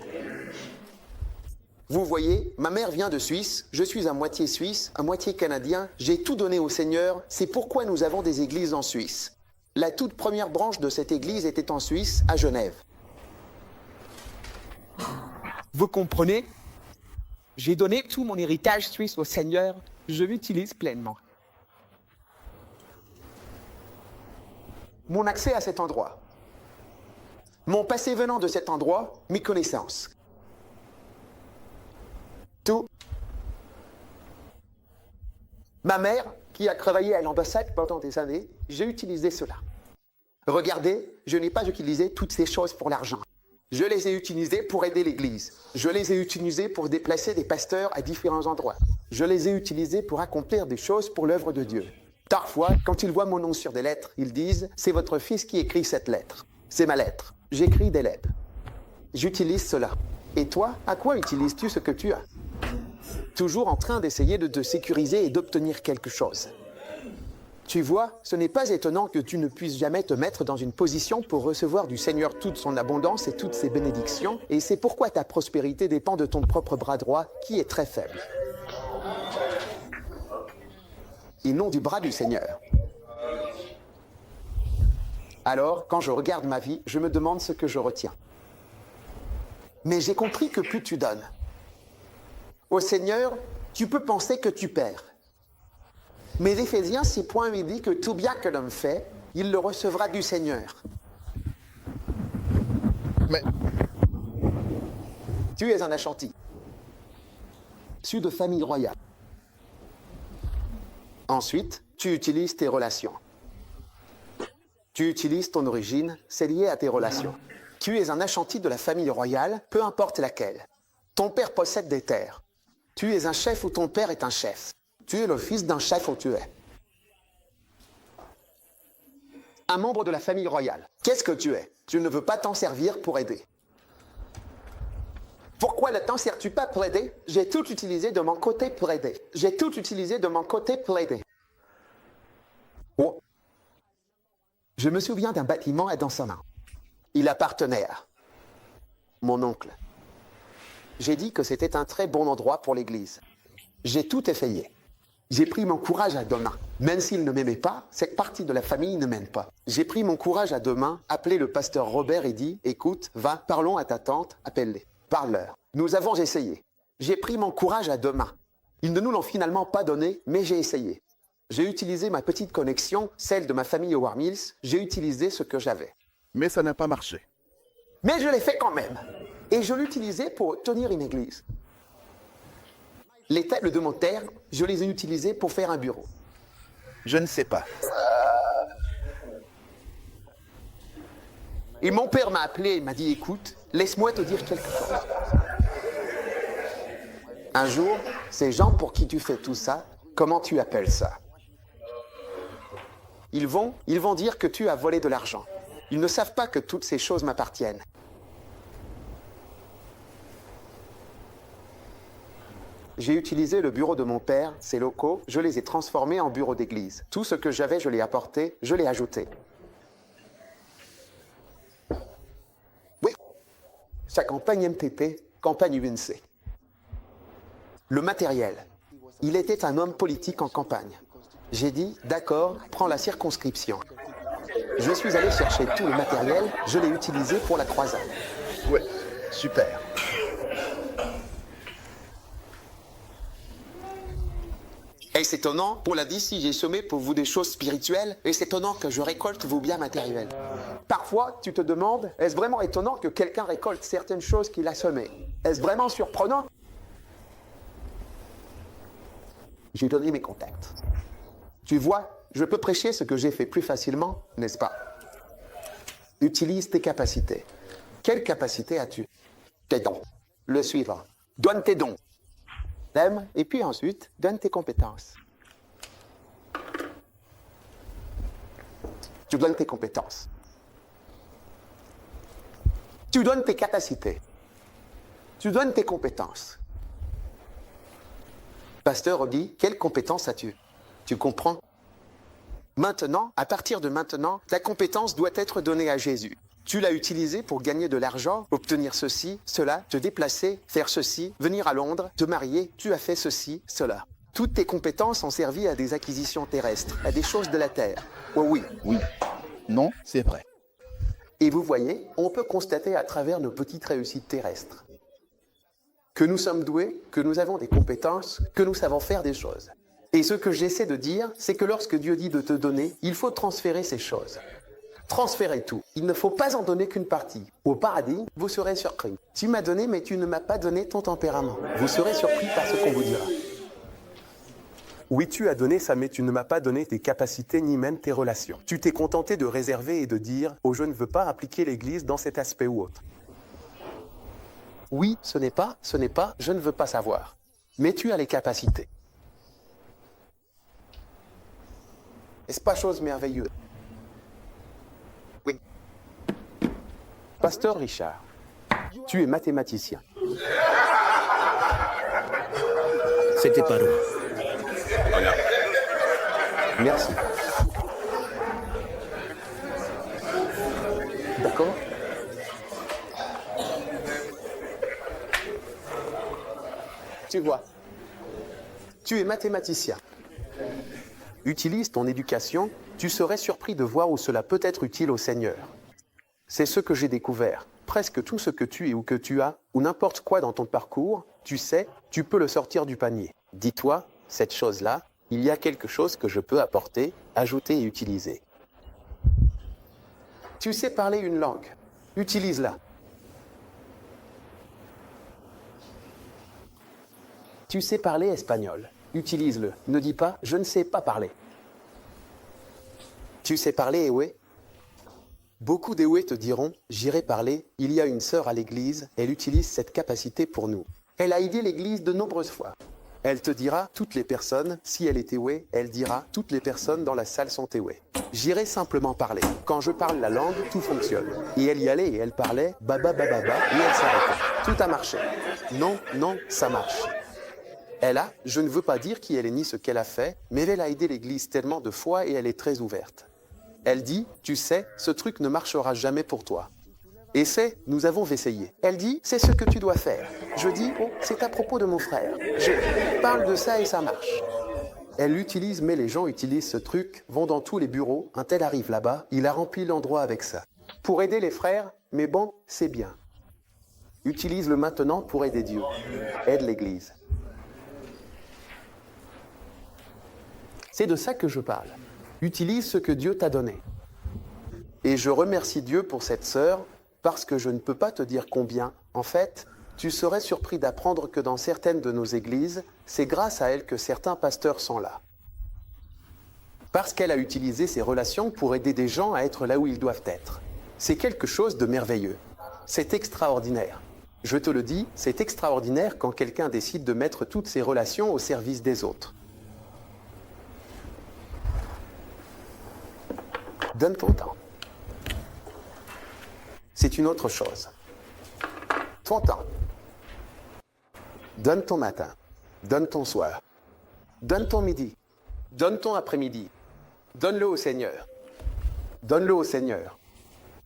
Vous voyez, ma mère vient de Suisse, je suis à moitié suisse, à moitié canadien, j'ai tout donné au Seigneur, c'est pourquoi nous avons des églises en Suisse. La toute première branche de cette église était en Suisse, à Genève. Vous comprenez? J'ai donné tout mon héritage suisse au Seigneur, je l'utilise pleinement. Mon accès à cet endroit, mon passé venant de cet endroit, mes connaissances. Tout. Ma mère, qui a travaillé à l'ambassade pendant des années, j'ai utilisé cela. Regardez, je n'ai pas utilisé toutes ces choses pour l'argent. Je les ai utilisées pour aider l'Église. Je les ai utilisées pour déplacer des pasteurs à différents endroits. Je les ai utilisées pour accomplir des choses pour l'œuvre de Dieu. Parfois, quand ils voient mon nom sur des lettres, ils disent « C'est votre fils qui écrit cette lettre. C'est ma lettre. J'écris des lettres. » J'utilise cela. Et toi, à quoi utilises-tu ce que tu as? Toujours en train d'essayer de te sécuriser et d'obtenir quelque chose. Tu vois, ce n'est pas étonnant que tu ne puisses jamais te mettre dans une position pour recevoir du Seigneur toute son abondance et toutes ses bénédictions, et c'est pourquoi ta prospérité dépend de ton propre bras droit, qui est très faible. Et non du bras du Seigneur. Alors, quand je regarde ma vie, je me demande ce que je retiens. Mais j'ai compris que plus tu donnes au Seigneur, tu peux penser que tu perds. Mais Éphésiens 6.8 dit que tout bien que l'homme fait, il le recevra du Seigneur. Mais tu es un Ashanti, issu de famille royale. Ensuite, tu utilises tes relations. Tu utilises ton origine, c'est lié à tes relations. Tu es un Ashanti de la famille royale, peu importe laquelle. Ton père possède des terres. Tu es un chef ou ton père est un chef. Tu es le fils d'un chef où tu es. Un membre de la famille royale. Qu'est-ce que tu es? Tu ne veux pas t'en servir pour aider. Pourquoi ne t'en sers-tu pas pour aider? J'ai tout utilisé de mon côté pour aider. J'ai tout utilisé de mon côté pour aider. Oh. Je me souviens d'un bâtiment à Dansana. Il appartenait à mon oncle. J'ai dit que c'était un très bon endroit pour l'église. J'ai tout essayé. J'ai pris mon courage à deux mains. Même s'il ne m'aimait pas, cette partie de la famille ne m'aime pas. J'ai pris mon courage à deux mains, appelé le pasteur Robert et dit « Écoute, va, parlons à ta tante, appelle-les. Parle-leur. » Nous avons essayé. J'ai pris mon courage à deux mains. Ils ne nous l'ont finalement pas donné, mais j'ai essayé. J'ai utilisé ma petite connexion, celle de ma famille au War Mills. J'ai utilisé ce que j'avais. Mais ça n'a pas marché. Mais je l'ai fait quand même. Et je l'utilisais pour tenir une église. Les tables de mon terre, je les ai utilisées pour faire un bureau. Je ne sais pas. Et mon père m'a appelé et m'a dit « Écoute, laisse-moi te dire quelque chose. » Un jour, ces gens pour qui tu fais tout ça, comment tu appelles ça? Ils vont dire que tu as volé de l'argent. Ils ne savent pas que toutes ces choses m'appartiennent. J'ai utilisé le bureau de mon père, ses locaux, je les ai transformés en bureau d'église. Tout ce que j'avais, je l'ai apporté, je l'ai ajouté. Oui, sa campagne MTP, campagne UNC. Le matériel. Il était un homme politique en campagne. J'ai dit, d'accord, prends la circonscription. Je suis allé chercher tout le matériel, je l'ai utilisé pour la croisade. Ouais, super. Et c'est étonnant, pour la dit, si j'ai semé pour vous des choses spirituelles, et c'est étonnant que je récolte vos biens matériels. Parfois, tu te demandes, est-ce vraiment étonnant que quelqu'un récolte certaines choses qu'il a semées? Est-ce vraiment surprenant? J'ai donné mes contacts. Tu vois, je peux prêcher ce que j'ai fait plus facilement, n'est-ce pas? Utilise tes capacités. Quelles capacités as-tu? Tes dons. Le suivant. Donne tes dons. Et puis ensuite, donne tes compétences. Tu donnes tes compétences. Tu donnes tes capacités. Tu donnes tes compétences. Pasteur dit, quelles compétences as-tu? Tu comprends? Maintenant, à partir de maintenant, ta compétence doit être donnée à Jésus. Tu l'as utilisé pour gagner de l'argent, obtenir ceci, cela, te déplacer, faire ceci, venir à Londres, te marier, tu as fait ceci, cela. Toutes tes compétences ont servi à des acquisitions terrestres, à des choses de la terre. Oh oui. Oui. Non, c'est vrai. Et vous voyez, on peut constater à travers nos petites réussites terrestres que nous sommes doués, que nous avons des compétences, que nous savons faire des choses. Et ce que j'essaie de dire, c'est que lorsque Dieu dit de te donner, il faut transférer ces choses. Transférez tout. Il ne faut pas en donner qu'une partie. Au paradis, vous serez surpris. Tu m'as donné, mais tu ne m'as pas donné ton tempérament. Vous serez surpris par ce qu'on vous dira. Oui, tu as donné ça, mais tu ne m'as pas donné tes capacités ni même tes relations. Tu t'es contenté de réserver et de dire « Oh, je ne veux pas appliquer l'Église dans cet aspect ou autre ». Oui, ce n'est pas, je ne veux pas savoir. Mais tu as les capacités. N'est-ce pas chose merveilleuse? Oui. Pasteur Richard, tu es mathématicien. C'était pas loin. Voilà. Merci. D'accord? Tu vois, tu es mathématicien. Utilise ton éducation, tu serais surpris de voir où cela peut être utile au Seigneur. C'est ce que j'ai découvert. Presque tout ce que tu es ou que tu as, ou n'importe quoi dans ton parcours, tu sais, tu peux le sortir du panier. Dis-toi, cette chose-là, il y a quelque chose que je peux apporter, ajouter et utiliser. Tu sais parler une langue, utilise-la. Tu sais parler espagnol, utilise-le. Ne dis pas « je ne sais pas parler ». Tu sais parler Ewe? Beaucoup d'Ewe te diront « j'irai parler, il y a une sœur à l'église, elle utilise cette capacité pour nous. Elle a aidé l'église de nombreuses fois. » Elle te dira « toutes les personnes, si elle est Ewe, elle dira « toutes les personnes dans la salle sont Ewe ». J'irai simplement parler. Quand je parle la langue, tout fonctionne. Et elle y allait et elle parlait « baba baba baba » et elle s'arrêtait. Tout a marché. Non, non, ça marche. Elle a, je ne veux pas dire qui elle est ni ce qu'elle a fait, mais elle a aidé l'Église tellement de fois et elle est très ouverte. Elle dit, tu sais, ce truc ne marchera jamais pour toi. Et nous avons essayé. Elle dit, c'est ce que tu dois faire. Je dis, oh, c'est à propos de mon frère. Je parle de ça et ça marche. Elle l'utilise, mais les gens utilisent ce truc, vont dans tous les bureaux, un tel arrive là-bas, il a rempli l'endroit avec ça. Pour aider les frères, mais bon, c'est bien. Utilise-le maintenant pour aider Dieu. Aide l'Église. C'est de ça que je parle. Utilise ce que Dieu t'a donné. Et je remercie Dieu pour cette sœur, parce que je ne peux pas te dire combien. En fait, tu serais surpris d'apprendre que dans certaines de nos églises, c'est grâce à elle que certains pasteurs sont là. Parce qu'elle a utilisé ses relations pour aider des gens à être là où ils doivent être. C'est quelque chose de merveilleux. C'est extraordinaire. Je te le dis, c'est extraordinaire quand quelqu'un décide de mettre toutes ses relations au service des autres. Donne ton temps. C'est une autre chose. Ton temps. Donne ton matin. Donne ton soir. Donne ton midi. Donne ton après-midi. Donne-le au Seigneur. Donne-le au Seigneur.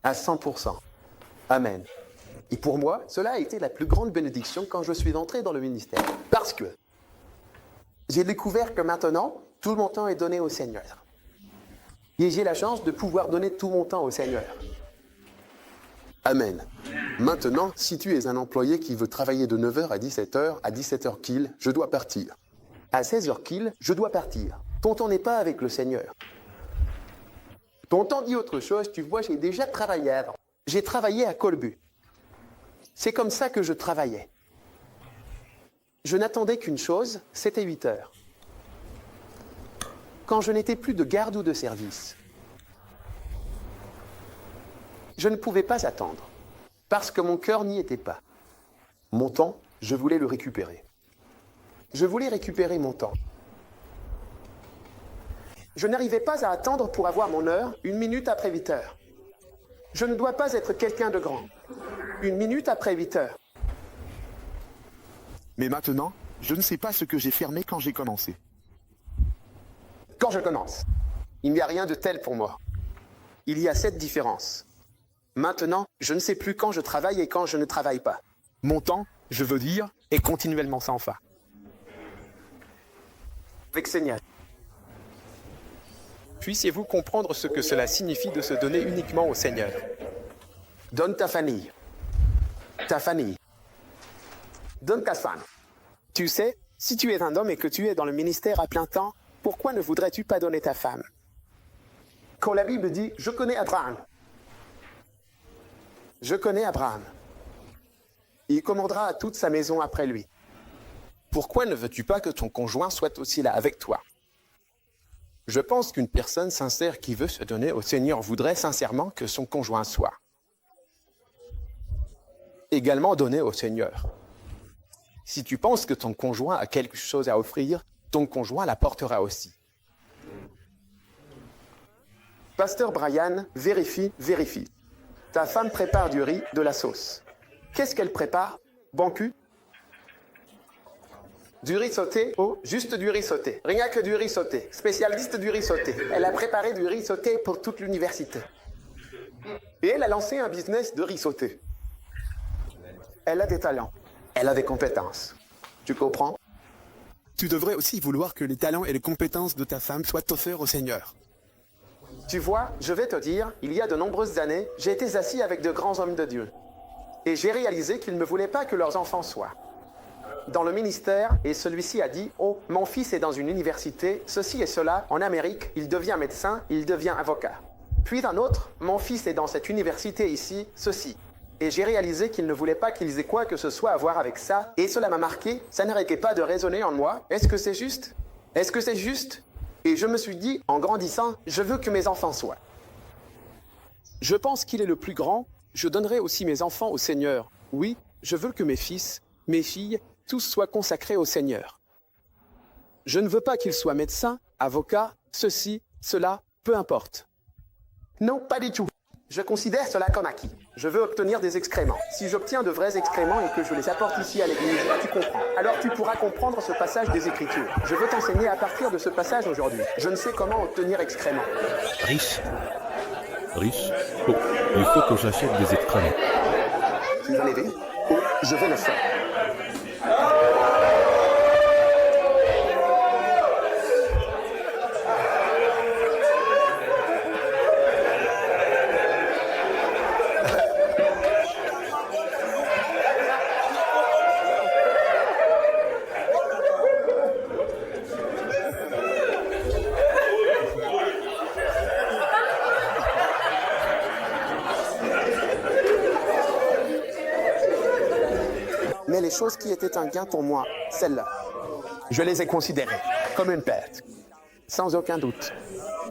À 100%. Amen. Et pour moi, cela a été la plus grande bénédiction quand je suis entré dans le ministère. Parce que j'ai découvert que maintenant, tout mon temps est donné au Seigneur. Et j'ai la chance de pouvoir donner tout mon temps au Seigneur. Amen. Maintenant, si tu es un employé qui veut travailler de 9h à 17h, à 17h pile, je dois partir. À 16h pile, je dois partir. Ton temps n'est pas avec le Seigneur. Ton temps dit autre chose. Tu vois, j'ai déjà travaillé avant. J'ai travaillé à Colbu. C'est comme ça que je travaillais. Je n'attendais qu'une chose, c'était 8h. Quand je n'étais plus de garde ou de service. Je ne pouvais pas attendre, parce que mon cœur n'y était pas. Mon temps, je voulais le récupérer. Je voulais récupérer mon temps. Je n'arrivais pas à attendre pour avoir mon heure 1 minute après 8h. Je ne dois pas être quelqu'un de grand. 1 minute après 8h. Mais maintenant, je ne sais pas ce que j'ai fermé quand j'ai commencé. Quand je commence, il n'y a rien de tel pour moi. Il y a cette différence. Maintenant, je ne sais plus quand je travaille et quand je ne travaille pas. Mon temps, je veux dire, est continuellement sans fin. Avec Seigneur. Puissiez-vous comprendre ce que cela signifie de se donner uniquement au Seigneur. Donne ta famille. Ta famille. Donne ta femme. Tu sais, si tu es un homme et que tu es dans le ministère à plein temps, pourquoi ne voudrais-tu pas donner ta femme? Quand la Bible dit « Je connais Abraham », je connais Abraham. Il commandera à toute sa maison après lui. Pourquoi ne veux-tu pas que ton conjoint soit aussi là avec toi? Je pense qu'une personne sincère qui veut se donner au Seigneur voudrait sincèrement que son conjoint soit également donné au Seigneur. Si tu penses que ton conjoint a quelque chose à offrir, ton conjoint l'apportera aussi. Pasteur Brian, vérifie. Ta femme prépare du riz, de la sauce. Qu'est-ce qu'elle prépare? Bon cul? Du riz sauté? Oh, juste du riz sauté. Rien que du riz sauté. Spécialiste du riz sauté. Elle a préparé du riz sauté pour toute l'université. Et elle a lancé un business de riz sauté. Elle a des talents. Elle a des compétences. Tu comprends? Tu devrais aussi vouloir que les talents et les compétences de ta femme soient offerts au Seigneur. Tu vois, je vais te dire, il y a de nombreuses années, j'ai été assis avec de grands hommes de Dieu. Et j'ai réalisé qu'ils ne voulaient pas que leurs enfants soient dans le ministère, et celui-ci a dit « Oh, mon fils est dans une université, ceci et cela, en Amérique, il devient médecin, il devient avocat. » Puis un autre « Mon fils est dans cette université ici, ceci. » Et j'ai réalisé qu'ils ne voulaient pas qu'ils aient quoi que ce soit à voir avec ça, et cela m'a marqué, ça n'arrêtait pas de résonner en moi. Est-ce que c'est juste? Est-ce que c'est juste? Et je me suis dit, en grandissant, je veux que mes enfants soient. Je pense qu'il est le plus grand, je donnerai aussi mes enfants au Seigneur. Oui, je veux que mes fils, mes filles, tous soient consacrés au Seigneur. Je ne veux pas qu'ils soient médecins, avocats, ceci, cela, peu importe. Non, pas du tout. Je considère cela comme acquis. Je veux obtenir des excréments. Si j'obtiens de vrais excréments et que je les apporte ici à l'église, tu comprends. Alors tu pourras comprendre ce passage des Écritures. Je veux t'enseigner à partir de ce passage aujourd'hui. Je ne sais comment obtenir excréments. Riche. Riche. Oh, il faut que j'achète des excréments. Tu vas m'aider? Oh, je vais le faire. Mais les choses qui étaient un gain pour moi, celles-là, je les ai considérées comme une perte, sans aucun doute.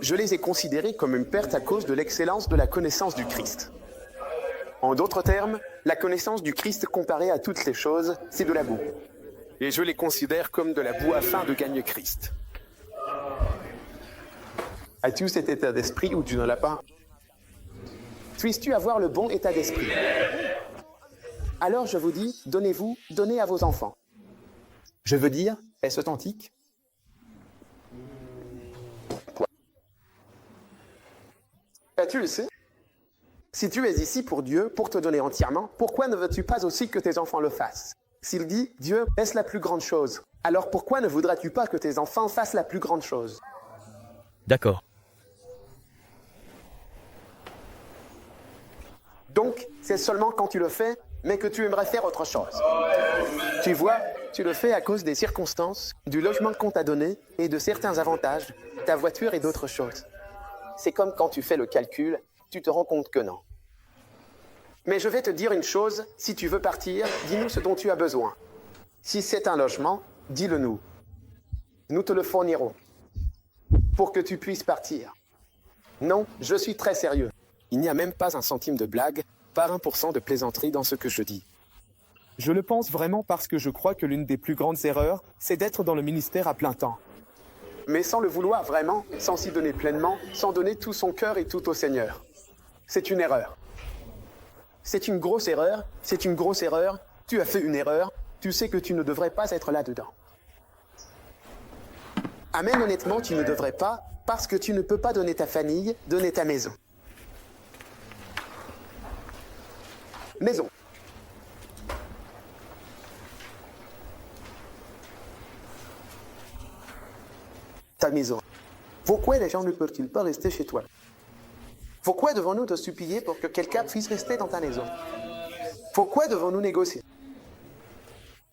Je les ai considérées comme une perte à cause de l'excellence de la connaissance du Christ. En d'autres termes, la connaissance du Christ comparée à toutes les choses, c'est de la boue. Et je les considère comme de la boue afin de gagner Christ. As-tu cet état d'esprit ou tu ne l'as pas? Puisses-tu avoir le bon état d'esprit? Alors je vous dis, donnez-vous, donnez à vos enfants. Je veux dire, est-ce authentique? Tu le sais? Si tu es ici pour Dieu, pour te donner entièrement, pourquoi ne veux-tu pas aussi que tes enfants le fassent? S'il dit, Dieu, est la plus grande chose, alors pourquoi ne voudras-tu pas que tes enfants fassent la plus grande chose? D'accord. Donc, c'est seulement quand tu le fais, mais que tu aimerais faire autre chose. Tu vois, tu le fais à cause des circonstances, du logement qu'on t'a donné et de certains avantages, ta voiture et d'autres choses. C'est comme quand tu fais le calcul, tu te rends compte que non. Mais je vais te dire une chose, si tu veux partir, dis-nous ce dont tu as besoin. Si c'est un logement, dis-le nous. Nous te le fournirons pour que tu puisses partir. Non, je suis très sérieux. Il n'y a même pas un centime de blague, pas 1% de plaisanterie dans ce que je dis. Je le pense vraiment parce que je crois que l'une des plus grandes erreurs, c'est d'être dans le ministère à plein temps. Mais sans le vouloir vraiment, sans s'y donner pleinement, sans donner tout son cœur et tout au Seigneur. C'est une erreur. C'est une grosse erreur, c'est une grosse erreur, tu as fait une erreur, tu sais que tu ne devrais pas être là-dedans. Amen, honnêtement, tu ne devrais pas, parce que tu ne peux pas donner ta famille, donner ta maison. Maison. Ta maison. Pourquoi les gens ne peuvent-ils pas rester chez toi? Pourquoi devons-nous te supplier pour que quelqu'un puisse rester dans ta maison? Pourquoi devons-nous négocier?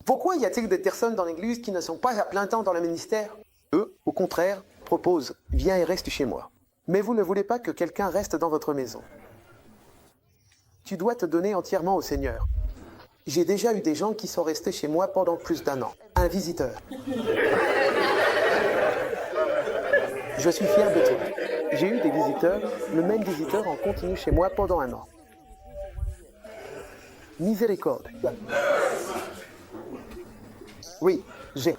Pourquoi y a-t-il des personnes dans l'Église qui ne sont pas à plein temps dans le ministère? Eux, au contraire, proposent « Viens et reste chez moi ». Mais vous ne voulez pas que quelqu'un reste dans votre maison. Tu dois te donner entièrement au Seigneur. J'ai déjà eu des gens qui sont restés chez moi pendant plus d'1 an. Un visiteur. Je Je suis fier de toi. J'ai eu des visiteurs, le même visiteur en continu chez moi pendant 1 an. Miséricorde. Oui, j'ai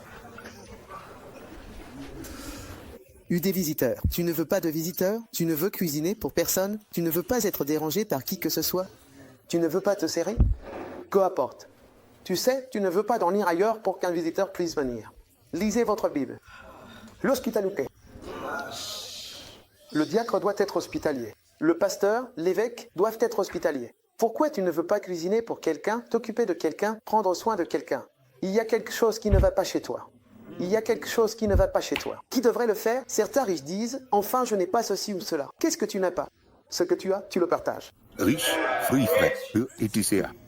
eu des visiteurs. Tu ne veux pas de visiteurs? Tu ne veux cuisiner pour personne? Tu ne veux pas être dérangé par qui que ce soit? Tu ne veux pas te serrer? Peu importe. Tu sais, tu ne veux pas dormir ailleurs pour qu'un visiteur puisse venir. Lisez votre Bible. L'hospitalité. Le diacre doit être hospitalier. Le pasteur, l'évêque doivent être hospitaliers. Pourquoi tu ne veux pas cuisiner pour quelqu'un, t'occuper de quelqu'un, prendre soin de quelqu'un? Il y a quelque chose qui ne va pas chez toi. Il y a quelque chose qui ne va pas chez toi. Qui devrait le faire? Certains riches disent « Enfin, je n'ai pas ceci ou cela ». Qu'est-ce que tu n'as pas? Ce que tu as, tu le partages. Riche, fruits frais, peu et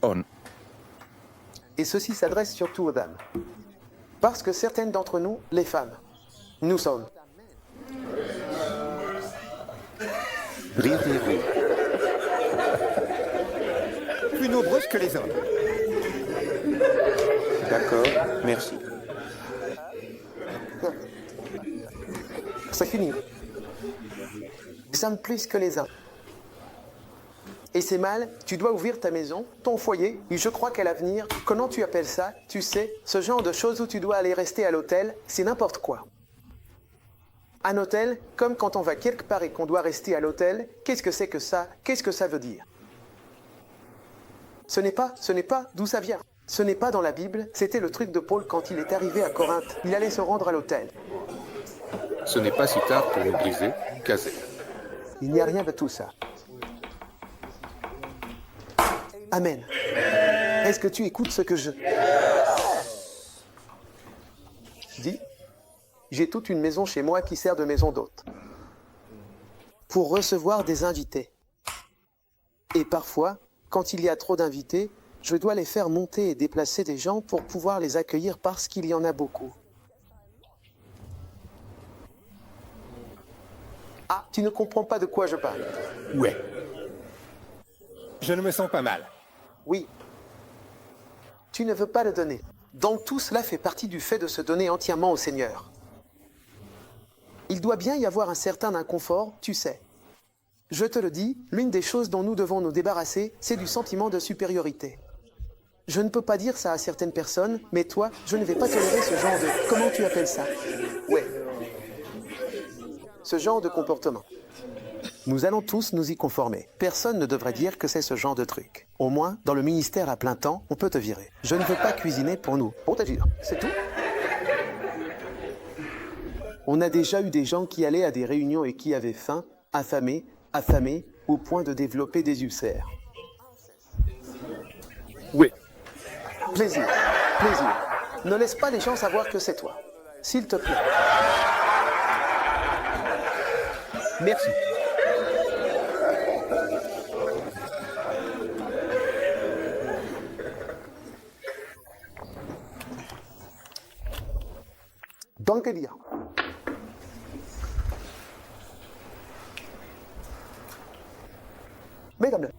on. Et ceci s'adresse surtout aux dames. Parce que certaines d'entre nous, les femmes, nous sommes plus nombreuses que les hommes. D'accord, merci. C'est fini. Nous sommes plus que les hommes. Et c'est mal, tu dois ouvrir ta maison, ton foyer, et je crois qu'à l'avenir, comment tu appelles ça? Tu sais, ce genre de choses où tu dois aller rester à l'hôtel, c'est n'importe quoi. Un hôtel, comme quand on va quelque part et qu'on doit rester à l'hôtel, qu'est-ce que c'est que ça? Qu'est-ce que ça veut dire? Ce n'est pas d'où ça vient. Ce n'est pas dans la Bible, c'était le truc de Paul quand il est arrivé à Corinthe. Il allait se rendre à l'hôtel. Ce n'est pas si tard pour nous briser, caser. Il n'y a rien de tout ça. Amen. Est-ce que tu écoutes ce que je dis? J'ai toute une maison chez moi qui sert de maison d'hôte pour recevoir des invités. Et parfois, quand il y a trop d'invités, je dois les faire monter et déplacer des gens pour pouvoir les accueillir parce qu'il y en a beaucoup. Ah, tu ne comprends pas de quoi je parle? Ouais. Je ne me sens pas mal. Oui. Tu ne veux pas le donner. Donc tout cela fait partie du fait de se donner entièrement au Seigneur. Il doit bien y avoir un certain inconfort, tu sais. Je te le dis, l'une des choses dont nous devons nous débarrasser, c'est du sentiment de supériorité. Je ne peux pas dire ça à certaines personnes, mais toi, je ne vais pas tolérer ce genre de... Comment tu appelles ça? Ouais. Ce genre de comportement. Nous allons tous nous y conformer. Personne ne devrait dire que c'est ce genre de truc. Au moins, dans le ministère à plein temps, on peut te virer. Je ne veux pas cuisiner pour nous. Pour t'agir, c'est tout. On a déjà eu des gens qui allaient à des réunions et qui avaient faim, affamés, au point de développer des ulcères. Oui. Plaisir. Ne laisse pas les gens savoir que c'est toi. S'il te plaît. Merci. Danke dir. Mesdames.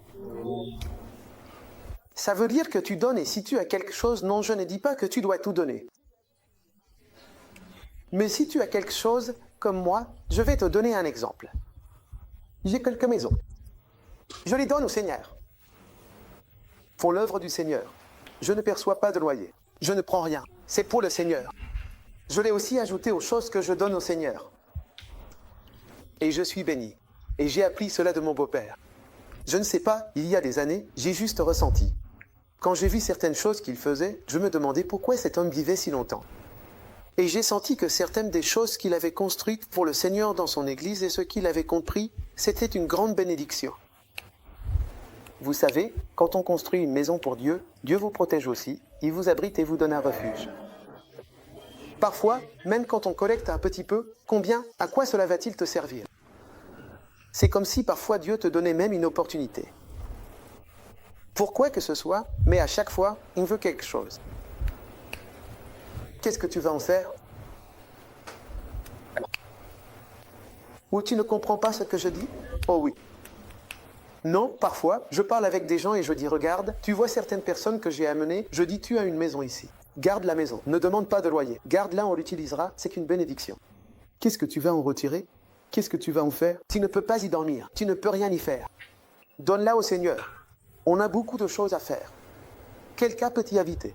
Ça veut dire que tu donnes et si tu as quelque chose, non, je ne dis pas que tu dois tout donner. Mais si tu as quelque chose, comme moi, je vais te donner un exemple. J'ai quelques maisons. Je les donne au Seigneur. Pour l'œuvre du Seigneur. Je ne perçois pas de loyer. Je ne prends rien. C'est pour le Seigneur. Je l'ai aussi ajouté aux choses que je donne au Seigneur. Et je suis béni. Et j'ai appris cela de mon beau-père. Je ne sais pas, il y a des années, j'ai juste ressenti. Quand j'ai vu certaines choses qu'il faisait, je me demandais pourquoi cet homme vivait si longtemps. Et j'ai senti que certaines des choses qu'il avait construites pour le Seigneur dans son Église et ce qu'il avait compris, c'était une grande bénédiction. Vous savez, quand on construit une maison pour Dieu, Dieu vous protège aussi, il vous abrite et vous donne un refuge. Parfois, même quand on collecte un petit peu, combien, à quoi cela va-t-il te servir? C'est comme si parfois Dieu te donnait même une opportunité. Pourquoi que ce soit, mais à chaque fois, il veut quelque chose. Qu'est-ce que tu vas en faire? Ou tu ne comprends pas ce que je dis? Oh oui. Non, parfois, je parle avec des gens et je dis, regarde, tu vois certaines personnes que j'ai amenées, je dis, tu as une maison ici. Garde la maison, ne demande pas de loyer. Garde-la, on l'utilisera, c'est une bénédiction. Qu'est-ce que tu vas en retirer? Qu'est-ce que tu vas en faire? Tu ne peux pas y dormir. Tu ne peux rien y faire. Donne-la au Seigneur. On a beaucoup de choses à faire. Quelqu'un peut y inviter.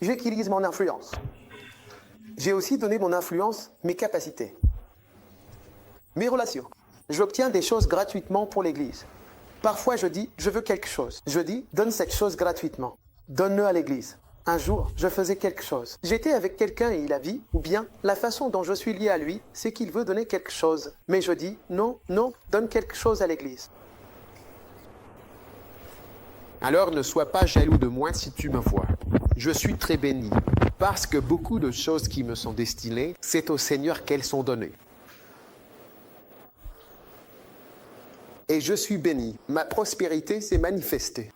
J'utilise mon influence. J'ai aussi donné mon influence, mes capacités, mes relations. J'obtiens des choses gratuitement pour l'Église. Parfois, je dis, je veux quelque chose. Je dis, donne cette chose gratuitement. Donne-le à l'Église. Un jour, je faisais quelque chose. J'étais avec quelqu'un et il a dit, ou bien, la façon dont je suis lié à lui, c'est qu'il veut donner quelque chose. Mais je dis, non, non, donne quelque chose à l'Église. Alors ne sois pas jaloux de moi si tu me vois. Je suis très béni, parce que beaucoup de choses qui me sont destinées, c'est au Seigneur qu'elles sont données. Et je suis béni. Ma prospérité s'est manifestée.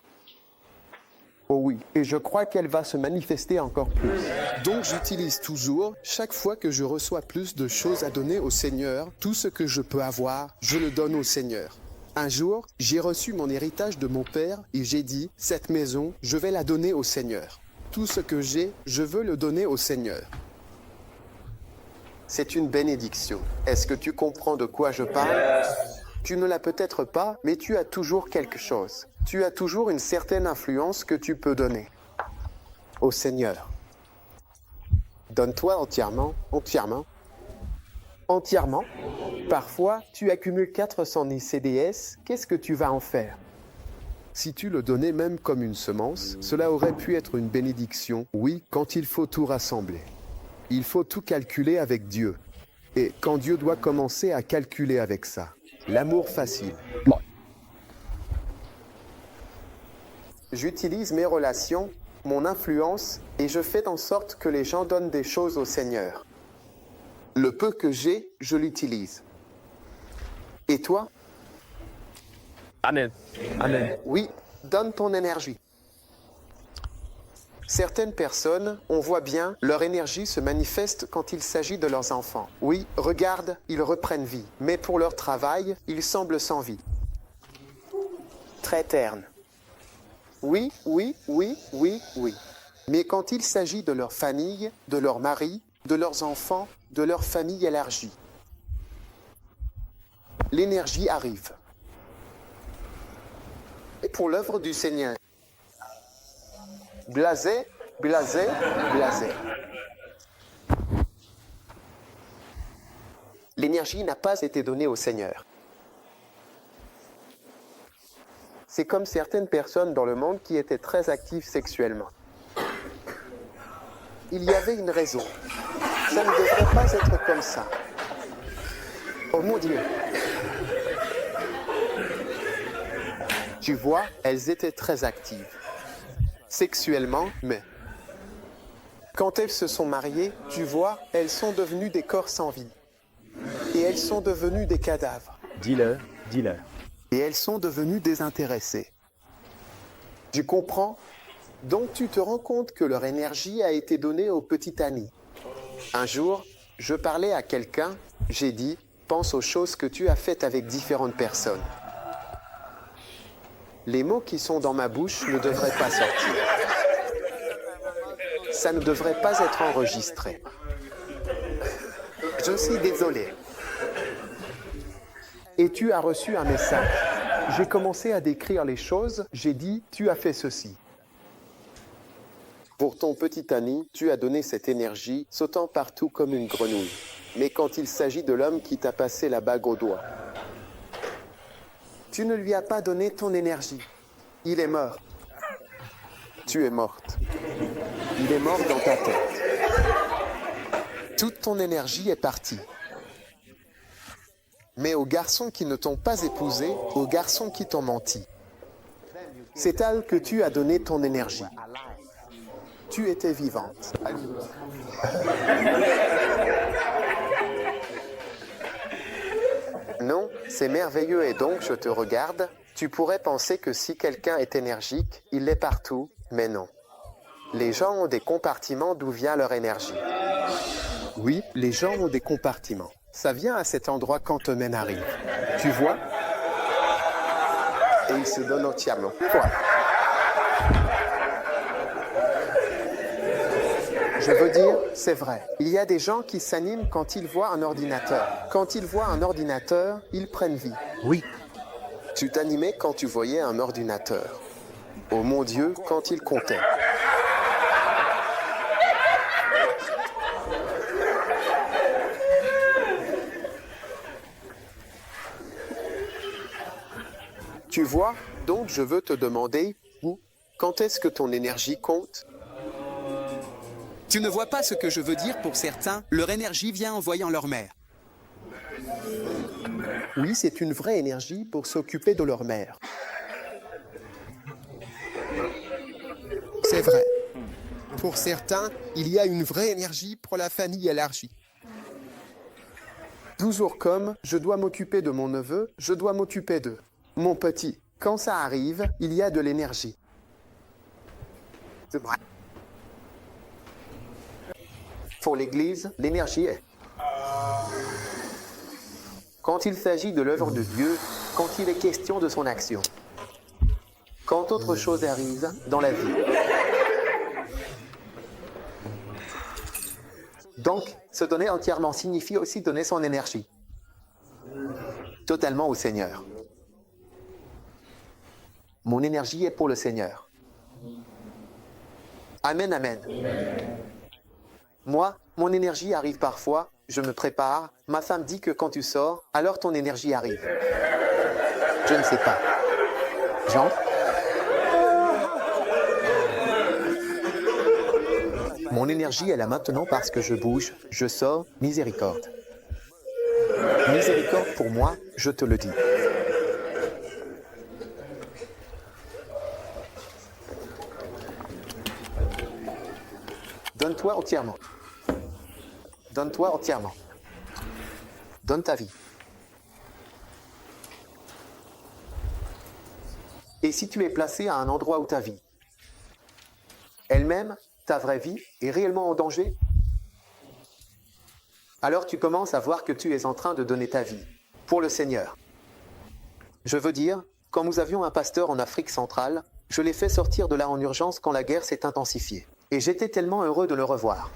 Oh oui, et je crois qu'elle va se manifester encore plus. Donc j'utilise toujours, chaque fois que je reçois plus de choses à donner au Seigneur, tout ce que je peux avoir, je le donne au Seigneur. Un jour, j'ai reçu mon héritage de mon père et j'ai dit, cette maison, je vais la donner au Seigneur. Tout ce que j'ai, je veux le donner au Seigneur. C'est une bénédiction. Est-ce que tu comprends de quoi je parle? Tu ne l'as peut-être pas, mais tu as toujours quelque chose. Tu as toujours une certaine influence que tu peux donner au Seigneur. Donne-toi entièrement, entièrement, entièrement. Parfois, tu accumules 400 CDS, qu'est-ce que tu vas en faire? Si tu le donnais même comme une semence, cela aurait pu être une bénédiction, oui, quand il faut tout rassembler. Il faut tout calculer avec Dieu. Et quand Dieu doit commencer à calculer avec ça, l'amour facile. J'utilise mes relations, mon influence, et je fais en sorte que les gens donnent des choses au Seigneur. Le peu que j'ai, je l'utilise. Et toi? Amen. Amen. Oui, donne ton énergie. Certaines personnes, on voit bien, leur énergie se manifeste quand il s'agit de leurs enfants. Oui, regarde, ils reprennent vie. Mais pour leur travail, ils semblent sans vie. Très ternes. Oui, oui, oui, oui, oui. Mais quand il s'agit de leur famille, de leur mari, de leurs enfants, de leur famille élargie, l'énergie arrive. Et pour l'œuvre du Seigneur. Blasé, blasé, blasé. L'énergie n'a pas été donnée au Seigneur. C'est comme certaines personnes dans le monde qui étaient très actives sexuellement. Il y avait une raison. Ça ne devrait pas être comme ça. Oh mon Dieu. Tu vois, elles étaient très actives. Sexuellement, mais quand elles se sont mariées, tu vois, elles sont devenues des corps sans vie. Et elles sont devenues des cadavres. Dis-le, dis-le. Et elles sont devenues désintéressées. Tu comprends? Donc tu te rends compte que leur énergie a été donnée au petit Annie. Un jour, je parlais à quelqu'un, j'ai dit, pense aux choses que tu as faites avec différentes personnes. Les mots qui sont dans ma bouche ne devraient pas sortir. Ça ne devrait pas être enregistré. Je suis désolé. Et tu as reçu un message. J'ai commencé à décrire les choses, j'ai dit, tu as fait ceci. Pour ton petit Annie, tu as donné cette énergie, sautant partout comme une grenouille. Mais quand il s'agit de l'homme qui t'a passé la bague au doigt, tu ne lui as pas donné ton énergie. Il est mort. Tu es morte. Il est mort dans ta tête. Toute ton énergie est partie. Mais aux garçons qui ne t'ont pas épousé, aux garçons qui t'ont menti, c'est à eux que tu as donné ton énergie. Tu étais vivante. Non, c'est merveilleux et donc je te regarde. Tu pourrais penser que si quelqu'un est énergique, il l'est partout, mais non. Les gens ont des compartiments d'où vient leur énergie. Oui, les gens ont des compartiments. Ça vient à cet endroit quand Amen arrive. Tu vois? Et il se donne entièrement. Voilà. Je veux dire, c'est vrai. Il y a des gens qui s'animent quand ils voient un ordinateur. Quand ils voient un ordinateur, ils prennent vie. Oui. Tu t'animais quand tu voyais un ordinateur. Oh mon Dieu, quand il comptait. Tu vois, donc je veux te demander, quand est-ce que ton énergie compte? Tu ne vois pas ce que je veux dire pour certains, leur énergie vient en voyant leur mère. Oui, c'est une vraie énergie pour s'occuper de leur mère. C'est vrai. Pour certains, il y a une vraie énergie pour la famille élargie. Toujours comme je dois m'occuper de mon neveu, je dois m'occuper d'eux. Mon petit, quand ça arrive, il y a de l'énergie. C'est vrai. Pour l'Église, l'énergie est. Quand il s'agit de l'œuvre de Dieu, quand il est question de son action. Quand autre chose arrive dans la vie. Donc, se donner entièrement signifie aussi donner son énergie. Totalement au Seigneur. Mon énergie est pour le Seigneur. Amen, amen. Moi, mon énergie arrive parfois, je me prépare, ma femme dit que quand tu sors, alors ton énergie arrive. Je ne sais pas. Jean? Mon énergie est là maintenant parce que je bouge, je sors, miséricorde. Miséricorde pour moi, je te le dis. Donne-toi entièrement. Donne-toi entièrement. Donne ta vie. Et si tu es placé à un endroit où ta vie, elle-même, ta vraie vie, est réellement en danger, alors tu commences à voir que tu es en train de donner ta vie pour le Seigneur. Je veux dire, quand nous avions un pasteur en Afrique centrale, je l'ai fait sortir de là en urgence quand la guerre s'est intensifiée. Et j'étais tellement heureux de le revoir.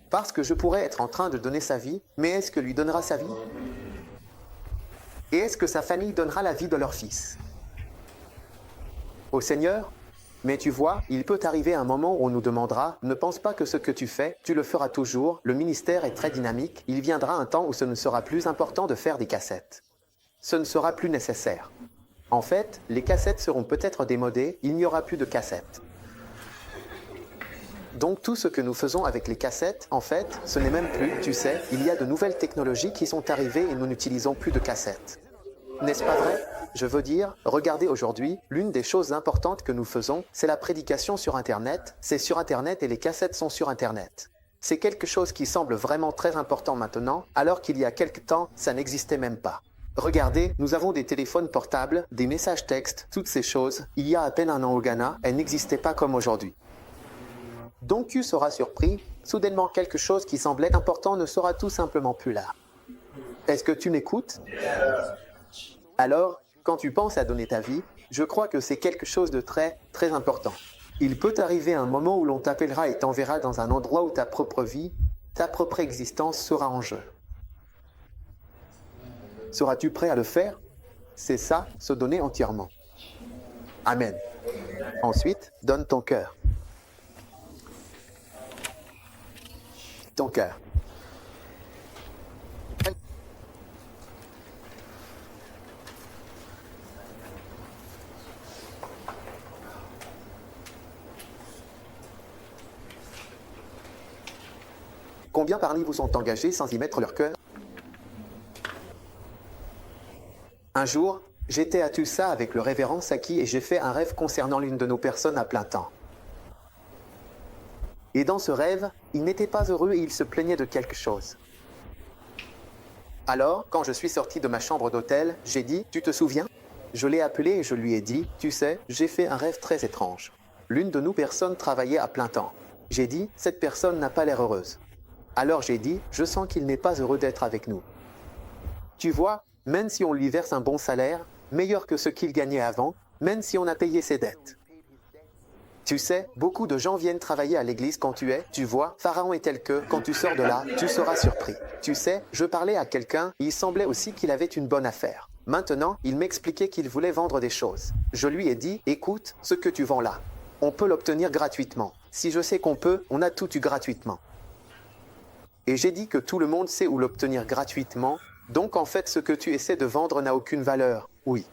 Parce que je pourrais être en train de donner sa vie, mais est-ce que lui donnera sa vie? Et est-ce que sa famille donnera la vie de leur fils? Au Seigneur? Mais tu vois, il peut arriver un moment où on nous demandera, ne pense pas que ce que tu fais, tu le feras toujours, le ministère est très dynamique, il viendra un temps où ce ne sera plus important de faire des cassettes. Ce ne sera plus nécessaire. En fait, les cassettes seront peut-être démodées, il n'y aura plus de cassettes. Donc tout ce que nous faisons avec les cassettes, en fait, ce n'est même plus, tu sais, il y a de nouvelles technologies qui sont arrivées et nous n'utilisons plus de cassettes. N'est-ce pas vrai? Je veux dire, regardez aujourd'hui, l'une des choses importantes que nous faisons, c'est la prédication sur Internet. C'est sur Internet et les cassettes sont sur Internet. C'est quelque chose qui semble vraiment très important maintenant, alors qu'il y a quelque temps, ça n'existait même pas. Regardez, nous avons des téléphones portables, des messages textes, toutes ces choses. Il y a à peine un an au Ghana, elles n'existaient pas comme aujourd'hui. Donc tu seras surpris, soudainement quelque chose qui semblait important ne sera tout simplement plus là. Est-ce que tu m'écoutes? Alors, quand tu penses à donner ta vie, je crois que c'est quelque chose de très, très important. Il peut arriver un moment où l'on t'appellera et t'enverra dans un endroit où ta propre vie, ta propre existence sera en jeu. Seras-tu prêt à le faire? C'est ça, se donner entièrement. Amen. Ensuite, donne ton cœur. Ton cœur. Combien parmi vous sont engagés sans y mettre leur cœur? Un jour, j'étais à Tulsa avec le révérend Saki et j'ai fait un rêve concernant l'une de nos personnes à plein temps. Et dans ce rêve, il n'était pas heureux et il se plaignait de quelque chose. Alors, quand je suis sorti de ma chambre d'hôtel, j'ai dit « Tu te souviens ?» Je l'ai appelé et je lui ai dit « Tu sais, j'ai fait un rêve très étrange. L'une de nos personnes travaillait à plein temps. J'ai dit « Cette personne n'a pas l'air heureuse. » Alors j'ai dit « Je sens qu'il n'est pas heureux d'être avec nous. » Tu vois, même si on lui verse un bon salaire, meilleur que ce qu'il gagnait avant, même si on a payé ses dettes. Tu sais, beaucoup de gens viennent travailler à l'église quand tu vois, Pharaon est tel que, quand tu sors de là, tu seras surpris. Tu sais, je parlais à quelqu'un, il semblait aussi qu'il avait une bonne affaire. Maintenant, il m'expliquait qu'il voulait vendre des choses. Je lui ai dit, écoute, ce que tu vends là, on peut l'obtenir gratuitement. Si je sais qu'on peut, on a tout eu gratuitement. Et j'ai dit que tout le monde sait où l'obtenir gratuitement, donc en fait ce que tu essaies de vendre n'a aucune valeur. Oui.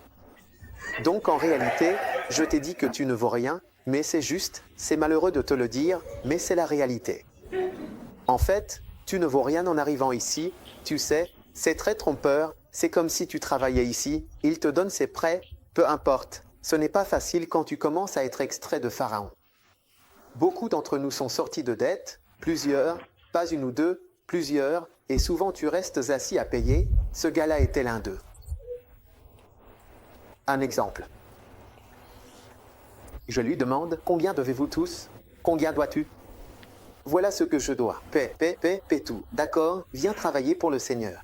Donc en réalité, je t'ai dit que tu ne vaux rien, mais c'est juste, c'est malheureux de te le dire, mais c'est la réalité. En fait, tu ne vaux rien en arrivant ici, tu sais, c'est très trompeur, c'est comme si tu travaillais ici, il te donne ses prêts, peu importe. Ce n'est pas facile quand tu commences à être extrait de Pharaon. Beaucoup d'entre nous sont sortis de dettes, plusieurs, pas une ou deux, plusieurs, et souvent tu restes assis à payer, ce gars-là était l'un d'eux. Un exemple. Je lui demande, combien devez-vous tous? Combien dois-tu? Voilà ce que je dois. Paie tout. D'accord, viens travailler pour le Seigneur.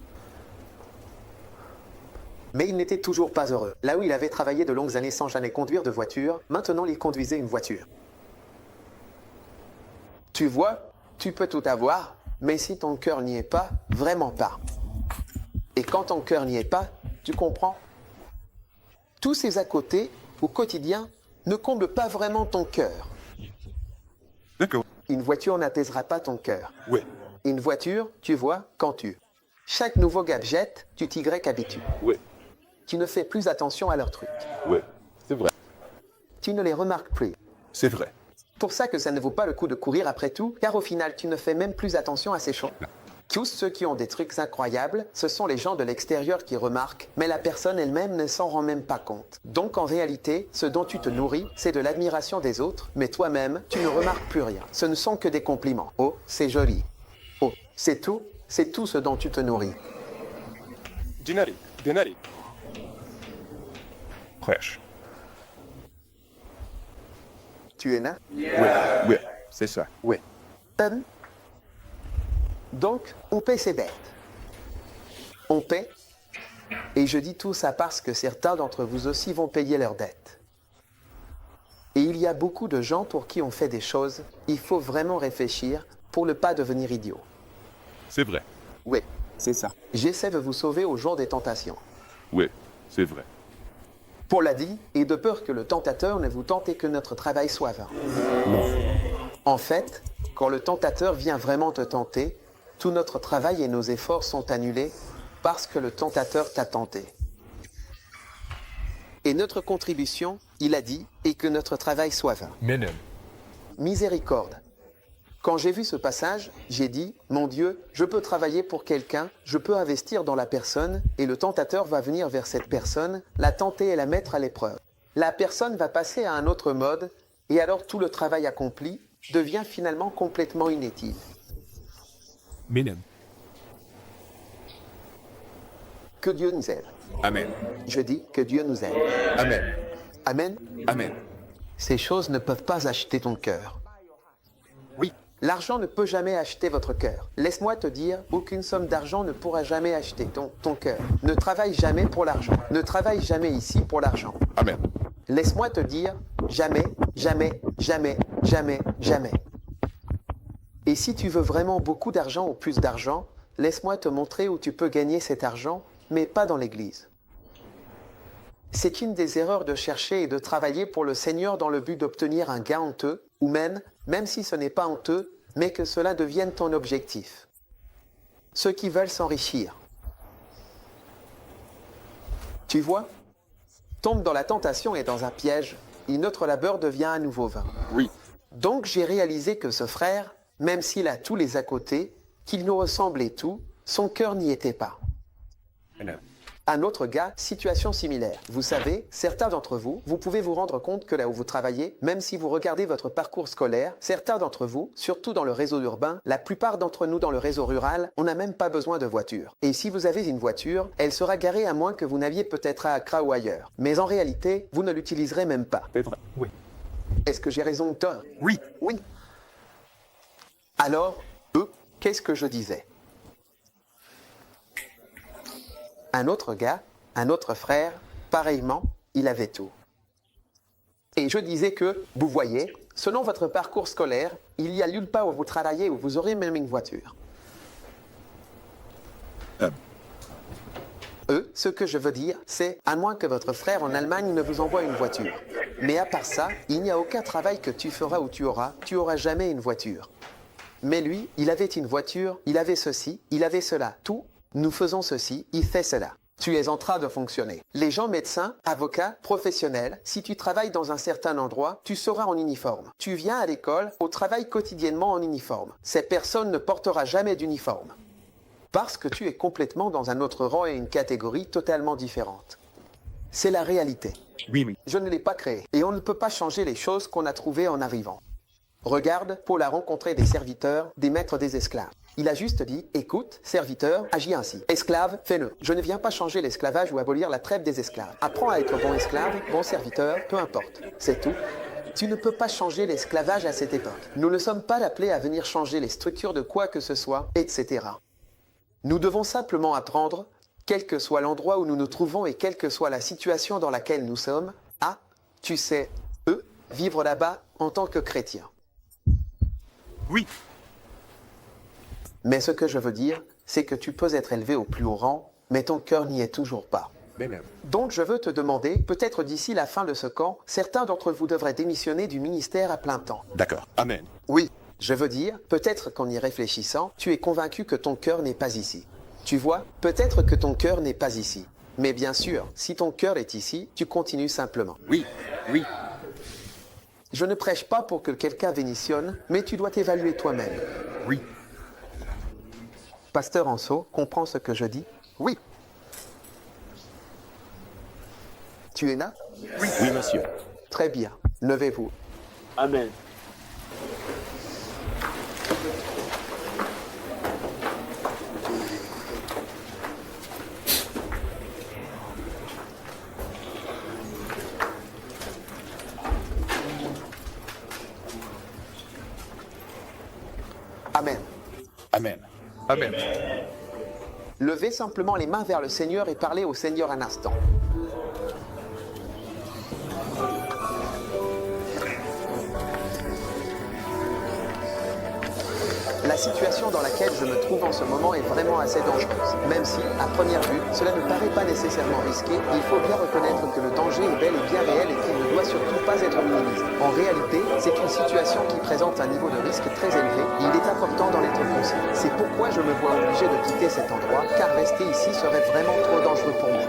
Mais il n'était toujours pas heureux. Là où il avait travaillé de longues années sans jamais conduire de voiture, maintenant il conduisait une voiture. Tu vois, tu peux tout avoir, mais si ton cœur n'y est pas, vraiment pas. Et quand ton cœur n'y est pas, tu comprends? Tous ces à côté, au quotidien, ne comblent pas vraiment ton cœur. D'accord. Une voiture n'apaisera pas ton cœur. Ouais. Une voiture, tu vois, quand chaque nouveau gadget, tu t'y habitues. Ouais. Tu ne fais plus attention à leurs trucs. Ouais. C'est vrai. Tu ne les remarques plus. C'est vrai. Pour ça que ça ne vaut pas le coup de courir après tout, car au final, tu ne fais même plus attention à ces choses. Tous ceux qui ont des trucs incroyables, ce sont les gens de l'extérieur qui remarquent, mais la personne elle-même ne s'en rend même pas compte. Donc en réalité, ce dont tu te nourris, c'est de l'admiration des autres, mais toi-même, tu ne remarques plus rien. Ce ne sont que des compliments. Oh, c'est joli. Oh, c'est tout ce dont tu te nourris. Dinari. Prêche. Tu es là? Ouais, c'est ça. Ouais. Donc, on paie ses bêtes. On paie, et je dis tout ça parce que certains d'entre vous aussi vont payer leurs dettes. Et il y a beaucoup de gens pour qui on fait des choses, il faut vraiment réfléchir pour ne pas devenir idiot. C'est vrai. Oui. C'est ça. J'essaie de vous sauver au jour des tentations. Ouais, c'est vrai. Paul l'a dit, et de peur que le tentateur ne vous tente et que notre travail soit vain. Non. En fait, quand le tentateur vient vraiment te tenter, tout notre travail et nos efforts sont annulés parce que le tentateur t'a tenté. Et notre contribution, il a dit, est que notre travail soit vain. Menem. Miséricorde. Quand j'ai vu ce passage, j'ai dit, mon Dieu, je peux travailler pour quelqu'un, je peux investir dans la personne, et le tentateur va venir vers cette personne, la tenter et la mettre à l'épreuve. La personne va passer à un autre mode, et alors tout le travail accompli devient finalement complètement inutile. Menem. Que Dieu nous aide. Amen. Je dis que Dieu nous aide. Amen. Amen. Amen. Ces choses ne peuvent pas acheter ton cœur. Oui. L'argent ne peut jamais acheter votre cœur. Laisse-moi te dire, aucune somme d'argent ne pourra jamais acheter ton cœur. Ne travaille jamais pour l'argent. Ne travaille jamais ici pour l'argent. Amen. Laisse-moi te dire, jamais, jamais, jamais, jamais, jamais. Et si tu veux vraiment beaucoup d'argent ou plus d'argent, laisse-moi te montrer où tu peux gagner cet argent, mais pas dans l'Église. C'est une des erreurs de chercher et de travailler pour le Seigneur dans le but d'obtenir un gain honteux, ou même si ce n'est pas honteux, mais que cela devienne ton objectif. Ceux qui veulent s'enrichir. Tu vois, tombe dans la tentation et dans un piège, et notre labeur devient à nouveau vain. Oui. Donc j'ai réalisé que ce frère, même s'il a tous les à côté, qu'il nous ressemblait tout, son cœur n'y était pas. Un autre gars, situation similaire. Vous savez, certains d'entre vous, vous pouvez vous rendre compte que là où vous travaillez, même si vous regardez votre parcours scolaire, certains d'entre vous, surtout dans le réseau urbain, la plupart d'entre nous dans le réseau rural, on n'a même pas besoin de voiture. Et si vous avez une voiture, elle sera garée à moins que vous n'aviez peut-être à Accra ou ailleurs. Mais en réalité, vous ne l'utiliserez même pas. C'est vrai. Oui. Est-ce que j'ai raison ou tort? Oui. Oui. Alors, qu'est-ce que je disais? Un autre gars, un autre frère, pareillement, il avait tout. Et je disais que, vous voyez, selon votre parcours scolaire, il y a nulle part où vous travaillez où vous aurez même une voiture. Ce que je veux dire, c'est, à moins que votre frère en Allemagne ne vous envoie une voiture. Mais à part ça, il n'y a aucun travail que tu feras où tu auras jamais une voiture. Mais lui, il avait une voiture, il avait ceci, il avait cela. Tout, nous faisons ceci, il fait cela. Tu es en train de fonctionner. Les gens médecins, avocats, professionnels, si tu travailles dans un certain endroit, tu seras en uniforme. Tu viens à l'école, au travail quotidiennement en uniforme. Cette personne ne portera jamais d'uniforme. Parce que tu es complètement dans un autre rang et une catégorie totalement différente. C'est la réalité. Oui. Je ne l'ai pas créé. Et on ne peut pas changer les choses qu'on a trouvées en arrivant. Regarde, Paul a rencontré des serviteurs, des maîtres des esclaves. Il a juste dit, écoute, serviteur, agis ainsi. Esclave, fais-le. Je ne viens pas changer l'esclavage ou abolir la traite des esclaves. Apprends à être bon esclave, bon serviteur, peu importe. C'est tout. Tu ne peux pas changer l'esclavage à cette époque. Nous ne sommes pas appelés à venir changer les structures de quoi que ce soit, etc. Nous devons simplement apprendre, quel que soit l'endroit où nous nous trouvons et quelle que soit la situation dans laquelle nous sommes, à, tu sais, vivre là-bas en tant que chrétien. Oui. Mais ce que je veux dire, c'est que tu peux être élevé au plus haut rang, mais ton cœur n'y est toujours pas. Donc je veux te demander, peut-être d'ici la fin de ce camp, certains d'entre vous devraient démissionner du ministère à plein temps. D'accord. Amen. Oui. Je veux dire, peut-être qu'en y réfléchissant, tu es convaincu que ton cœur n'est pas ici. Tu vois, peut-être que ton cœur n'est pas ici. Mais bien sûr, si ton cœur est ici, tu continues simplement. Oui. Je ne prêche pas pour que quelqu'un démissionne, mais tu dois t'évaluer toi-même. Oui. Pasteur Anso, comprends ce que je dis? Oui. Tu es là? Oui, monsieur. Très bien. Levez-vous. Amen. Amen. Amen. Amen. Levez simplement les mains vers le Seigneur et parlez au Seigneur un instant. La situation dans laquelle je me trouve en ce moment est vraiment assez dangereuse. Même si, à première vue, cela ne paraît pas nécessairement risqué, il faut bien reconnaître que le danger est bel et bien réel et qu'il ne doit surtout pas être minimisé. En réalité, c'est une situation qui présente un niveau de risque très élevé et il est important d'en être conscient. C'est pourquoi je me vois obligé de quitter cet endroit, car rester ici serait vraiment trop dangereux pour moi.